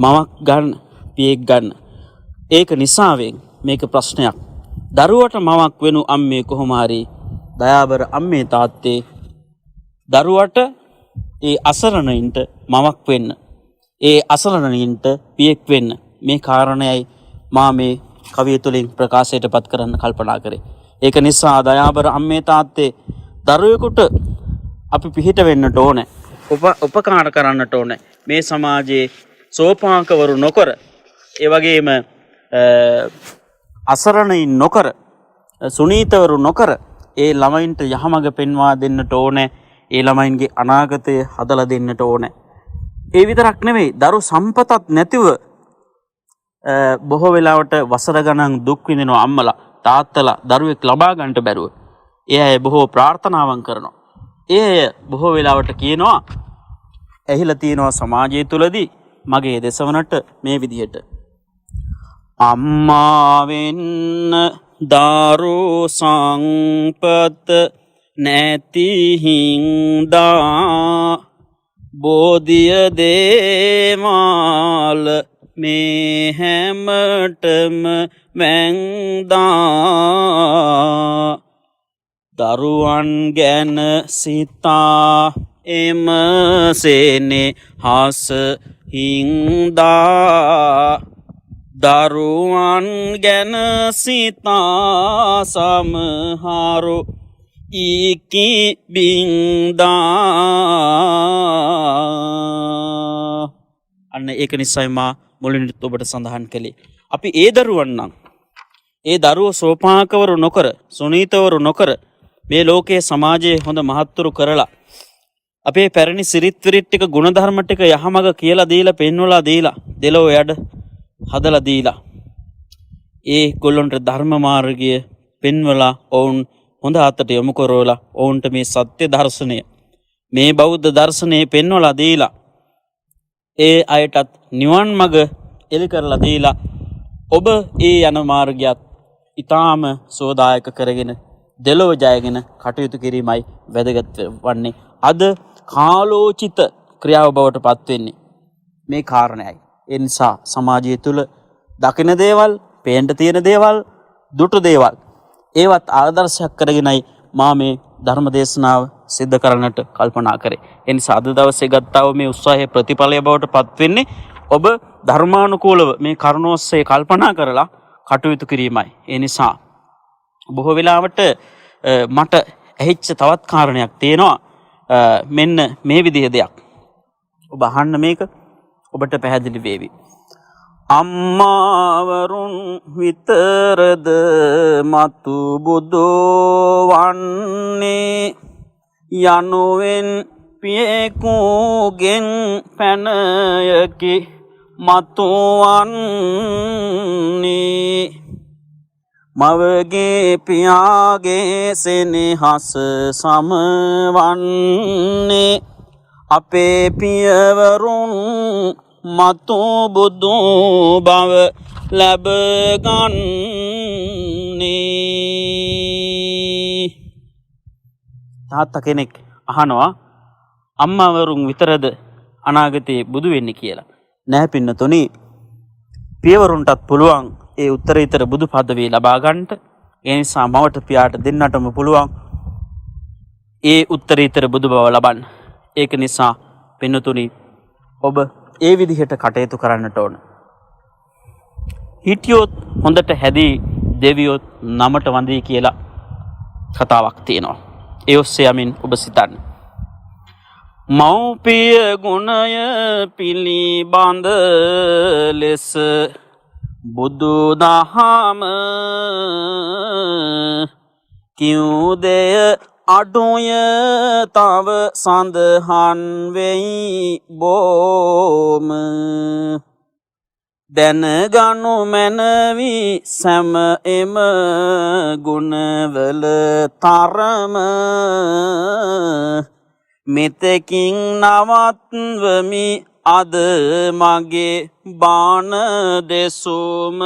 මවක් ගන්න, පියෙක් ගන්න. ඒක නිසාවෙන් මේක ප්‍රශ්නයක්. දරුවට මවක් වෙනු අම්මේ කොහොම හරි දයාබර අම්මේ තාත්තේ දරුවට ඒ අසරණයින්ට මවක් වෙන්න, ඒ අසරණයින්ට පියෙක් වෙන්න මේ කාරණයයි මා මේ කවිය තුළින් ප්‍රකාශයට පත් කරන්න කල්පනා කරේ. ඒක නිසා දයාබර අම්මේ තාත්තේ දරුවෙකුට අපි පිහිට වෙන්නට ඕනේ. උපකාර කරන්නට ඕනේ. මේ සමාජයේ සෝපාකවරු නොකර, ඒ වගේම අසරණයින් නොකර, සුනීතවරු නොකර ඒ ළමයින්ට යහමඟ පෙන්වා දෙන්නට ඕනේ. ඒ ළමයින්ගේ අනාගතය හදලා දෙන්නට ඕනේ. ඒ විතරක් නෙවෙයි, දරු සම්පතක් නැතිව බොහෝ වෙලාවට වසර ගණන් දුක් විඳිනවා අම්මලා තාත්තලා දරුවෙක් ලබා ගන්නට බැරුව. ඒ අය බොහෝ ප්‍රාර්ථනාවන් කරනවා. ඒ අය බොහෝ වෙලාවට කියනවා, ඇහිලා තියෙනවා සමාජය තුලදී මගේ දෙසවනට මේ විදිහට. අම්මා වෙන්න දරු සම්පත නැති හින්දා බෝධිය දේවාල මේ හැමටම වැන්දා දරුවන් ගැන සිතා එම සේනේ හස හින්දා දරුවන් ගැන සිතා සමහරු ඉකි බින්දා. අන්න ඒක නිසයි මා මුලින් ඔබට සඳහන් කළේ. අපි ඒ දරුවන් නම්, ඒ දරුවෝ සෝපාකවරු නොකර, සුනීතවරු නොකර මේ ලෝකයේ සමාජයේ හොඳ මහත්තුරු කරලා අපේ පැරණි සිරිත් විරිත් ටික ගුණධර්ම ටික යහමඟ කියලා දීලා පෙන්වලා දීලා දෙලෝ යඩ හදලා දීලා ඒ ගොල්ලන්ට ධර්ම මාර්ගය පෙන්වලා ඔවුන් හොඳ අතට යොමු කරවලා ඔවුන්ට මේ සත්‍ය දර්ශනය, මේ බෞද්ධ දර්ශනය පෙන්වලා දීලා ඒ අයටත් නිවන් මඟ එලි කරලා දීලා ඔබ ඒ යන මාර්ගයත් ඊටාම සෝදායක කරගෙන දෙලොව ජයගෙන කටයුතු කිරීමයි වැදගත් වන්නේ. අද කාලෝචිත ක්‍රියාව බවට පත් වෙන්නේ මේ කාරණයයි. ඒ නිසා සමාජය තුළ දකින දේවල්, පේන්න තියෙන දේවල්, දුටු දේවල් ඒවත් ආදර්ශයක් කරගෙනයි මා මේ ධර්ම දේශනාව සිද්ධ කරන්නට කල්පනා කරේ. ඒ නිසා අද දවසේ ගත්තා වූ මේ උත්සාහයේ ප්‍රතිඵලය බවට පත් වෙන්නේ ඔබ ධර්මානුකූලව මේ කරුණ ඔස්සේ කල්පනා කරලා කටයුතු කිරීමයි. ඒ නිසා බොහෝ වෙලාවට මට ඇහිච්ච තවත් කාරණයක් තියෙනවා. මෙන්න මේ විදිහ දෙයක්. ඔබ අහන්න, මේක ඔබට පැහැදිලි වේවි. අම්මාවරුන් විතරද මතු බුදු වන්නේ යනුවෙන් පියෙකුගෙන් පැනයකි මතු වන්නේ මවගේ පියාගේ සෙනෙහස සමවන්නේ අපේ පියවරුන් මතු බුදු බව ලැබගන්නේ. තාත්තා කෙනෙක් අහනවා අම්මාවරුන් විතරද අනාගතයේ බුදු වෙන්නේ කියලා. නෑ පින්නතුනි, පියවරුන්ටත් පුළුවන් ඒ උත්තරීතර බුදු පදවිය ලබා ගන්නට. ඒ නිසා මවට පියාට දෙන්නටම පුළුවන් ඒ උත්තරීතර බුදු බව ලබන්න. ඒක නිසා පින්නතුනි, ඔබ ඒ විදිහට කටයුතු කරන්නට ඕන. හිටියොත් හොඳට හැදී දෙවියොත් නමට වඳී කියලා කතාවක් තියෙනවා. ඒ ඔස්සේ යමින් ඔබ සිතන්න. මව්පිය ගුණය පිළිබඳ ලෙස බුදු දහම කිව් දෙය අඩුය තව සඳහන් වෙයි බොම. දැනගනු මැනවි සැම එම ගුණවල තරම. මෙතෙකින් නවත්වමි අද මගේ බාන දෙසුම.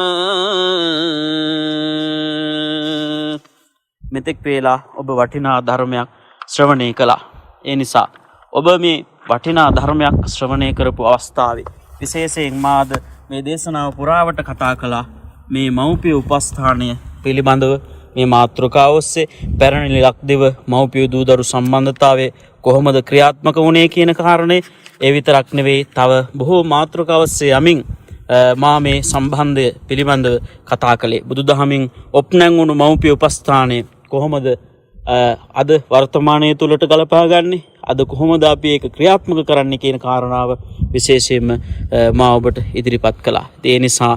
මෙතෙක් වේලා ඔබ වටිනා ධර්මයක් ශ්‍රවණය කළා. ඒ නිසා ඔබ මේ වටිනා ධර්මයක් ශ්‍රවණය කරපු අවස්ථාවේ විශේෂයෙන් මාද මේ දේශනාව පුරාවට කතා කළා මේ මව්පිය උපස්ථානය පිළිබඳව. මේ මාතෘකාව ඔස්සේ පැරණි ලක්දිව මව්පිය දූදරු සම්බන්ධතාවය කොහොමද ක්‍රියාත්මක වුණේ කියන කාරණේ. ඒ විතරක් නෙවෙයි, තව බොහෝ මාතෘකා ඔස්සේ යමින් මා මේ සම්බන්ධය පිළිබඳව කතා කළේ. බුදුදහමින් ඔප්නැන් වුණු මව්පිය උපස්ථානය කොහොමද අද වර්තමානය තුළට ගලපා ගන්නේ, අද කොහොමද අපි ඒක ක්‍රියාත්මක කරන්නේ කියන කාරණාව විශේෂයෙන්ම මා ඔබට ඉදිරිපත් කළා. ඒ නිසා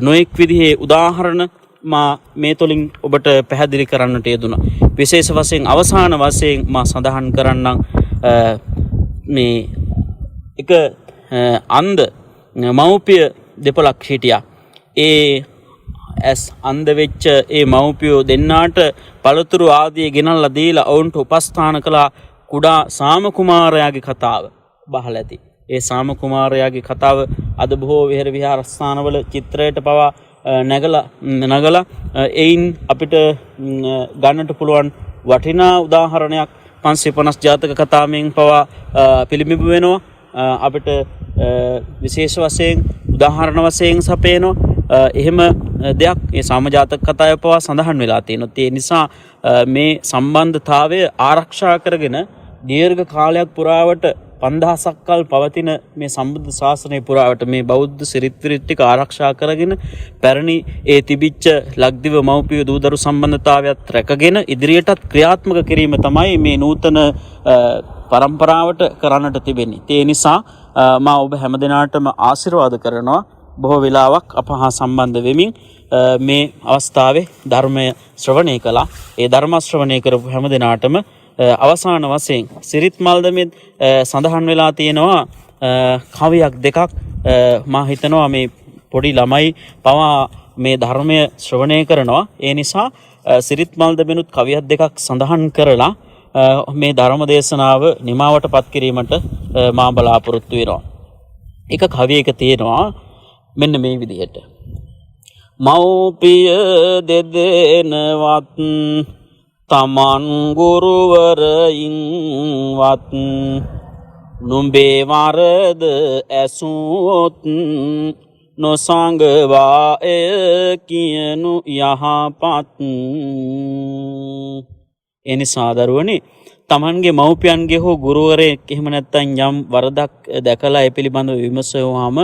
නොඑක් විදිහේ උදාහරණ මා මේ තුළින් ඔබට පැහැදිලි කරන්නට යෙදුණා. විශේෂ වශයෙන් අවසාන වශයෙන් මා සඳහන් කරන්නම් මේ එක අන්ධ මව්පිය දෙපළක් හිටියා. ඒ ඇස් අන්ධ වෙච්ච ඒ මව්පියෝ දෙන්නාට පළතුරු ආදිය ගෙනල්ලා දීලා ඔවුන්ට උපස්ථාන කළා කුඩා සාම කුමාරයාගේ කතාව බහලා ඇති. ඒ සාම කුමාරයාගේ කතාව අද බොහෝ විහෙර විහාරස්ථානවල චිත්‍රයට පවා නගලා එයින් අපිට ගන්නට පුළුවන් වටිනා උදාහරණයක් 550 ජාතක කතාවෙන් පවා පිළිඹු වෙනවා. අපිට විශේෂ වශයෙන් උදාහරණ වශයෙන් සපයනවා. එහෙම දෙයක් ඒ සාමජාතක කතාවේ පවා සඳහන් වෙලා තියෙනවා. ඒ නිසා මේ සම්බන්ධතාවය ආරක්ෂා කරගෙන දීර්ඝ කාලයක් පුරාවට 5000ක් කල් පවතින මේ සම්බුද්ධ ශාසනය පුරාවට මේ බෞද්ධ සිරිත් විරිත් ටික ආරක්ෂා කරගෙන පැරණි ඒ තිබිච්ච ලක්දිව මව්පිය දූදරු සම්බන්ධතාවයත් රැකගෙන ඉදිරියටත් ක්‍රියාත්මක කිරීම තමයි මේ නූතන පරම්පරාවට කරන්නට තිබෙන්නේ. ඒ නිසා මා ඔබ හැමදෙනාටම ආශිර්වාද කරනවා. බොහෝ වෙලාවක් අප හා සම්බන්ධ වෙමින් මේ අවස්ථාවේ ධර්මය ශ්‍රවණය කළා. ඒ ධර්ම ශ්‍රවණය කරපු හැමදෙනාටම අවසාන වශයෙන් සිරිත් මල්දමෙත් සඳහන් වෙලා තියෙනවා කවියක් දෙකක්. මා හිතනවා මේ පොඩි ළමයි පවා මේ ධර්මය ශ්‍රවණය කරනවා. ඒ නිසා සිරිත් මල්දමෙනුත් කවියක් දෙකක් සඳහන් කරලා මේ ධර්ම දේශනාව නිමාවට පත් කිරීමට මා බලාපොරොත්තු වෙනවා. එක කවියක තියෙනවා මෙන්න මේ විදිහට. මව්පිය දෙදෙනවත් තමන් ගුරුවරයින්වත් නුඹේ වරද ඇසුවොත් නොසංගවා එය කියනු යහපත්. එනිසා දරුවනේ තමන්ගේ මව්පියන්ගේ හෝ ගුරුවරයෙක් එහෙම නැත්නම් යම් වරදක් දැකලා ඒ පිළිබඳව විමසුවාම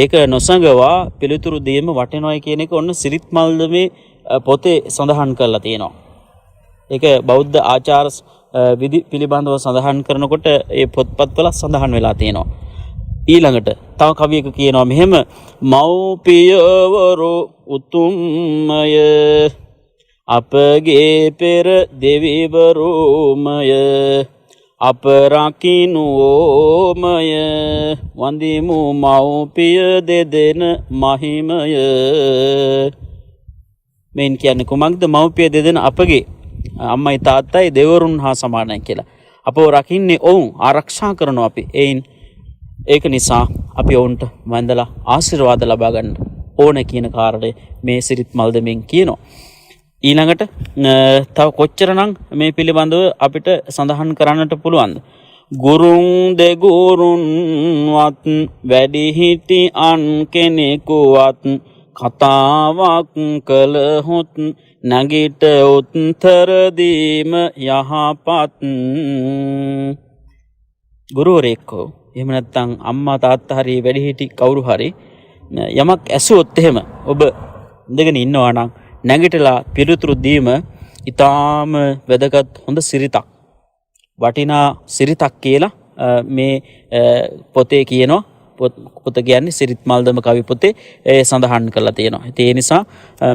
ඒක නොසඟවා පිළිතුරු දීම වටිනවයි කියන එක ඔන්න සිරිත් මල්දමේ පොතේ සඳහන් කරලා තියෙනවා. ඒක බෞද්ධ ආචාර විදි පිළිබඳව සඳහන් කරනකොට ඒ පොත්පත්වල සඳහන් වෙලා තියෙනවා. ඊළඟට තව කවියක කියනවා මෙහෙම මව්පියවරු උතුම්මය අපගේ පෙර දෙවිවරුමය අප රකින්නෝමය වන්දිමු මව්පිය දෙදෙන මහිමය. මෙන් කියන්නේ කුමක්ද? මව්පිය දෙදෙන අපගේ අම්මයි තාත්තයි දෙවරුන් හා සමානයි කියලා. අපෝ රකින්නේ ඔවුන් ආරක්ෂා කරනවා අපි. ඒක නිසා අපි ඔවුන්ට වන්දලා ආශිර්වාද ලබා ගන්න ඕන කියන කාරණය මේ සිරිත් මල්දමෙන් කියනවා. ඊළඟට තව කොච්චරනම් මේ පිළිබඳව අපිට සඳහන් කරන්නට පුළුවන්ද? ගුරුන් දෙගුරුන්වත් වැඩිහිටි අන් කෙනෙකුවත් කතාවක් කළහොත් නැගිට උත්තර දීම යහපත්. ගුරුවරයෙක් හෝ එහෙම නැත්නම් අම්මා තාත්තා හරි වැඩිහිටි කවුරු හරි යමක් ඇසුවොත් එහෙම ඔබ ඉඳගෙන ඉන්නවා නම් නැගිටලා පිළිතුරු දීම ඊටාම වැදගත් හොඳ සිරිතක්. වටිනා සිරිතක් කියලා මේ පොතේ කියනවා. පොත කියන්නේ සිරිත් මල්දම කවි පොතේ සඳහන් කරලා තියෙනවා. ඒ නිසා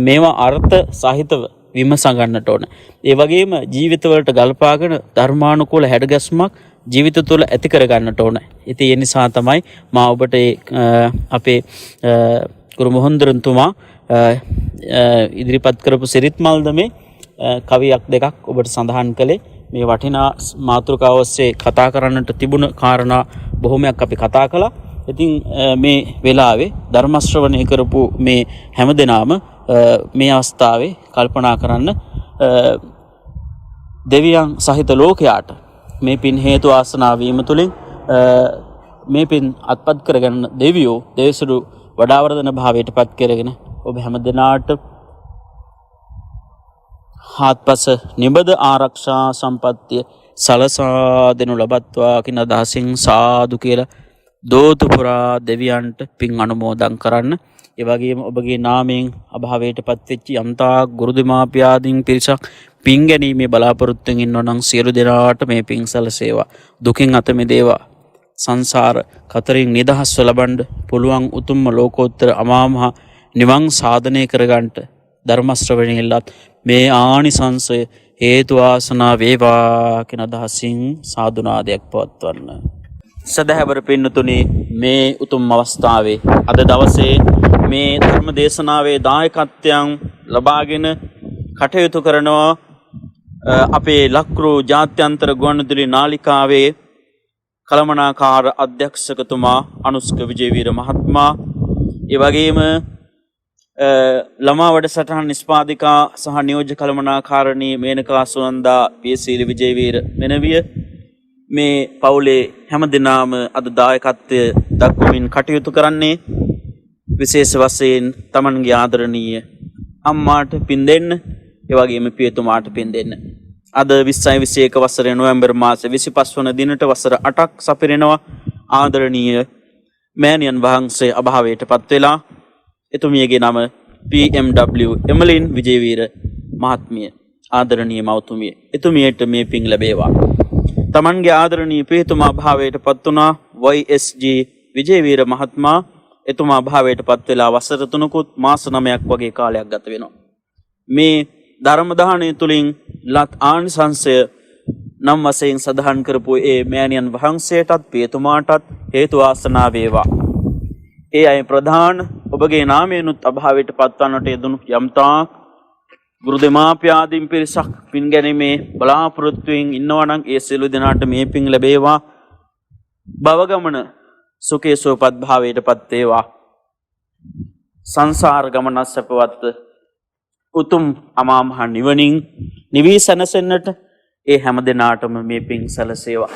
මේවා අර්ථ සහිතව විමසා ගන්නට ඕන. ඒ වගේම ජීවිතවලට ගල්පාගෙන ධර්මානුකූල හැඩගැස්මක් ජීවිත තුළ ඇති කර ගන්නට ඕන. ඉතින් ඒ නිසා තමයි මා ඔබට අපේ ගුරු මොහොන්දරන්තුමා ඉදිරිපත් කරපු සිරිත් මල්දමේ කවියක් දෙකක් ඔබට සඳහන් කළේ. මේ වටිනා මාතෘකාව ඔස්සේ කතා කරන්නට තිබුණ කාරණා බොහොමයක් අපි කතා කළා. ඉතින් මේ වෙලාවේ ධර්ම ශ්‍රවණය කරපු මේ හැමදෙනාම මේ අවස්ථාවේ කල්පනා කරන්න දෙවියන් සහිත ලෝකයාට මේ පින් හේතු ආසනා වීම තුළින් මේ පින් අත්පත් කරගන්න දෙවියෝ දේවසුරු වඩාවර්ධන භාවයට පත් කරගෙන ඔබ හැමදෙනාට හාත්පස නිබද ආරක්ෂා සම්පත්තිය සලසා දෙනු ලබත්වා කියන අදහසින් සාදු කියලා දෝතු පුරා දෙවියන්ට පින් අනුමෝදන් කරන්න. ඒ වගේම ඔබගේ නාමයෙන් අභාවයට පත්වෙච්ච යම්තා ගුරු දෙමාපියාදීන් පිරිසක් පින් ගැනීමේ බලාපොරොත්තුෙන් ඉන්නවා නම් සියලු දෙනාට මේ පින් සැලසේවා. දුකින් අත මිදේවා. සංසාර කතරින් නිදහස්ව ලබන්න පුළුවන් උතුම්ම ලෝකෝත්තර අමා මහ නිවන් සාධනය කරගන්නට ධර්ම ශ්‍රවණයෙන්ලත් මේ ආනිසංසය හේතු ආසනා වේවා කියන අදහසින් සාදුනාදයක් පවත්වන්න. සදහැවර පින්නතුනි, මේ උතුම් අවස්ථාවේ අද දවසේ මේ ධර්ම දේශනාවේ දායකත්වයන් ලබාගෙන කටයුතු කරනවා අපේ ලක්රු ජාත්‍යන්තර ගුවන්විදුලි නාලිකාවේ කළමනාකාර අධ්‍යක්ෂකතුමා අනුස්ක විජේවීර මහත්මයා, ඒ වගේම ළමා වැඩසටහන් නිෂ්පාදිකා සහ නියෝජ්‍ය කළමනාකාරණී මේනකා සුනන්දා පියසීල විජේවීර මෙනවිය, මේ පවුලේ හැමදෙනාම අද දායකත්වය දක්වමින් කටයුතු කරන්නේ විශේෂ වශයෙන් තමන්ගේ ආදරණීය අම්මාට පින් දෙන්න, ඒ වගේම පියතුමාට පින් දෙන්න. අද 2021 වසරේ නොවැම්බර් මාසේ 25 වන දිනට වසර 8ක් සපිරෙනවා. ආදරණීය මෑණියන් වහන්සේ අභාවයට පත් වෙලා. එතුමියගේ නම PMW එමලින් විජේවීර මහත්මිය, ආදරණීය මව්තුමිය. එතුමියට මේ පින් ලැබේවා. තමන්ගේ ආදරණීය පියතුමා භාවයට පත් වුණා YSG විජේවීර මහත්මයා. එතුමා භාවයට පත් වෙලා වසර 3කුත් මාස 9ක් වගේ කාලයක් ගත වෙනවා. මේ ධර්ම දානය තුලින් ලත් ආනිසංසය නම් වශයෙන් සඳහන් කරපු ඒ මෑණියන් වහන්සේටත් පියතුමාටත් හේතු ආසනා වේවා. ඒ අය ප්‍රධාන ඔබගේ නාමයෙන්ුත් අභාවයට පත්වන්නට යෙදුණු යම්තාක් ගුරු දෙමාපියාදීන් පිරිසක් පින් ගැනීමේ බලාපොරොත්තුවෙන් ඉන්නවා නම් ඒ සියලු දෙනාට මේ පින් ලැබේවා. භව ගමන සුඛේ සුවපත් භාවයට පත් වේවා. සංසාර ගමන සැපවත් උතුම් අමා මහ නිවනින් නිවී සැනසෙන්නට ඒ හැම දිනාටම මේ පින් සැලසේවා.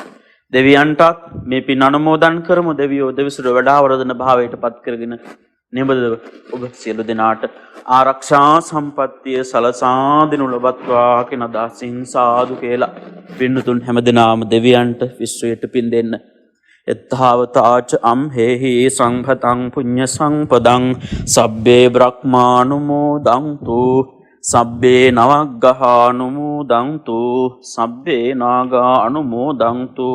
දෙවියන්ටත් මේ පින් අනුමෝදන් කරමු. දෙවියෝ දෙවිසුර වඩාවර්ධන භාවයට පත් කරගෙන නිබඳව ඔබ සියලු දෙනාට ආරක්ෂා සම්පත්තිය සලසා දෙනු ලබත්වා කියන අදහසින් සාදු කියලා පින්නතුන් හැමදෙනාම දෙවියන්ට විශ්වයට පින් දෙන්න. එත්තාවතාච අම්හෙහි සංඝතං පුඤ්ඤ සංපදං සබ්බේ බ්‍රහ්මානුමෝදන්තු සබ්බේ නවග්ගහානුමෝදන්තු සබ්බේ නාගානුමෝදන්තු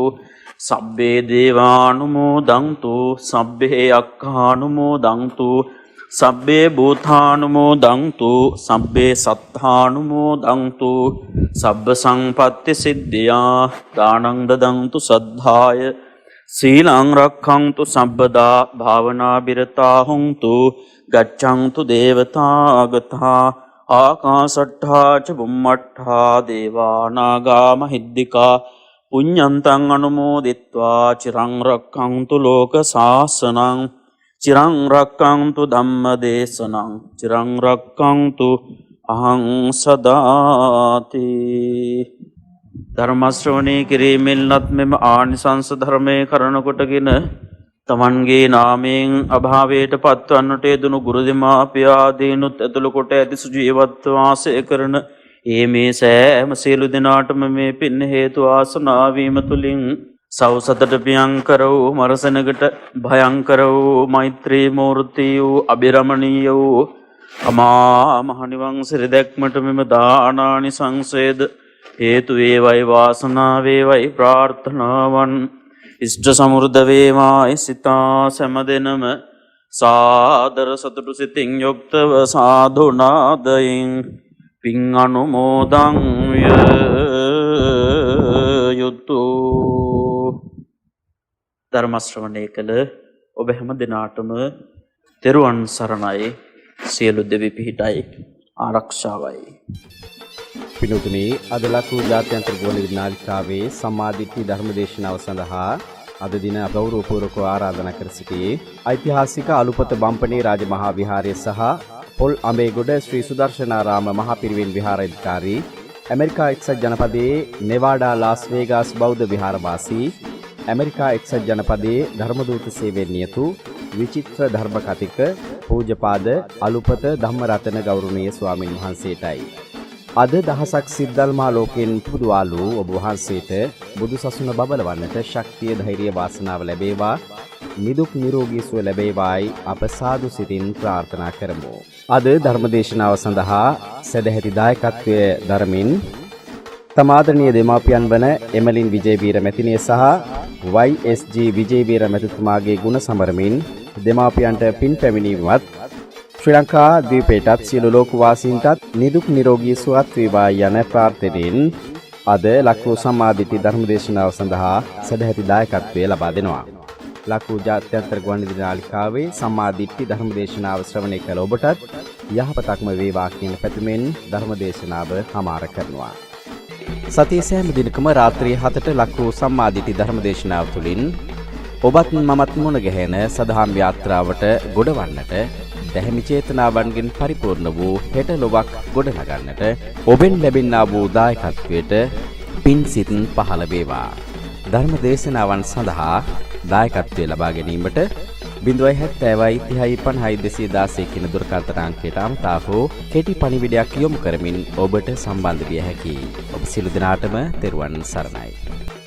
සබ්බේ දේවානුමෝදන්තු සබ්බේ අක්ඛානුමෝදන්තු සබ්බේ භූතානුමෝදන්තු සබ්බේ සත්තානුමෝදන්තු සබ්බ සංපත්ති සිද්ධියා දානං දදන්තු සද්ධාය සීලං රක්ඛන්තු සබ්බදා භාවනා බිරතා හුන්තු ගච්ඡන්තු දේවතාගතා ආකාසට්ඨා ච බුම්මට්ඨා දේවා නාග මහිද්దికා පුඤ්ඤන්තං අනුමෝදිත්වා චිරං රක්ඛන්තු ලෝක සාසනං චිරං රක්ඛන්තු ධම්මදේශනං චිරං රක්ඛන්තු අහං සදාති. ධර්ම ශ්‍රවණය කිරීමෙන්වත් මෙම ආනිසංස ධර්මයේ කරන කොටගෙන තමන්ගේ නාමයෙන් අභාවයට පත්වන්නට යෙදුණු ගුරු දෙමාපියාදීනුත් ඇතුළු කොට ඇති සුජීවත් වාසය කරන ඒ මේ සෑම සියලු දෙනාටම මේ පින් හේතු ආසනා වීම තුලින් සෞසතට පියංකර වූ මරසනකට භයංකර වූ මෛත්‍රී මූර්ති වූ අබිරමණීය වූ අමා මහ නිවන් සිරි දැක්මට මෙම දානානි සංසේද හේතු වේවයි වාසනා වේවයි ප්‍රාර්ථනාවන් ඉෂ්ට සමෘද්ධ වේවායි සිතා සෑමදෙනම සාදර සතුටු සිතින් යුක්තව සාධුනාදයෙන් පින් අනුමෝදන් යුතු. ධර්ම ශ්‍රවණය කළ ඔබ හැම දිනාටම තෙරුවන් සරණයි. සියලු දෙවි පිහිටයි ආරක්ෂාවයි. පිනුතුනි අද ලක්වූ ජාත්‍යන්තර ගුවන්විදුලි නාලිකාවේ සම්මාදිට්ඨි ධර්මදේශනාව සඳහා අද දින ගෞරවපූර්වකව ආරාධනා කර සිටියේ ඓතිහාසික අලුපත බම්පණී රාජමහා විහාරය සහ පොල් අඹේගොඩ ශ්‍රී සුදර්ශනාරාම මහා පිරිවෙන් විහාරාධිකාරී ඇමරිකා එක්සත් ජනපදයේ නෙවාඩා ලාස් වේගාස් බෞද්ධ විහාරවාසී ඇමරිකා එක්සත් ජනපදයේ ධර්මදූත සේවයෙන් නියතු විචිත්‍ර ධර්ම කතික පූජ්‍යපාද අලුපත ධම්මරතන ගෞරවනීය ස්වාමීන් වහන්සේටයි. අද දහසක් සිද්ධල්මා ලෝකෙන් පුදුවාලු ඔබ වහන්සේට බුදු සසුන බබලවන්නට ශක්තිය ධෛර්ය වාසනාව ලැබේවා, නිදුක් නිරෝගී සුව ලැබේවායි අප සාදු සිතින් ප්‍රාර්ථනා කරමු. අද ධර්මදේශනාව සඳහා සදැහැති දායකත්වය දරමින් තමාදරණීය දෙමාපියන් වන එමලින් විජේවීර මැතිණිය සහ YSG විජේවීර මැතිතුමාගේ ගුණ සමරමින් දෙමාපියන්ට පින් පැමිණීමත් ශ්‍රී ලංකා ද්වීපයටත් සියලු ලෝකවාසීන්ටත් නිදුක් නිරෝගී සුවත් වේවා යන ප්‍රාර්ථනාවෙන් අද ලක්වූ සම්මාදිට්ඨි ධර්මදේශනාව සඳහා සදැහැති දායකත්වය ලබා දෙනවා. ලක්වූ ජාත්‍යන්තර ගුවන්විදුලි නාලිකාවේ සම්මාදිට්ඨි ධර්මදේශනාව ශ්‍රවණය කළ ඔබටත් යහපතක්ම වේවා කියන පැතුමෙන් ධර්මදේශනාව හමාර කරනවා. සතිය සෑම දිනකම රාත්‍රී 7ට ලක්වූ සම්මාදිට්ඨි ධර්මදේශනාව තුළින් ඔබත් මමත් මුණ ගැහෙන සදහම් යාත්‍රාවට ගොඩවන්නට දැහැමි චේතනාවන්ගෙන් පරිපූර්ණ වූ හෙට ලොවක් ගොඩනගන්නට ඔබෙන් ලැබෙනා වූ දායකත්වයට පින් සිත් පහළ වේවා. ධර්ම දේශනාවන් සඳහා දායකත්වය ලබා ගැනීමට 070 කියන දුරකථන අංකයට අමතා හෝ කෙටි පණිවිඩයක් යොමු කරමින් ඔබට සම්බන්ධ විය හැකියි. ඔබ සියලු දෙනාටම තෙරුවන් සරණයි.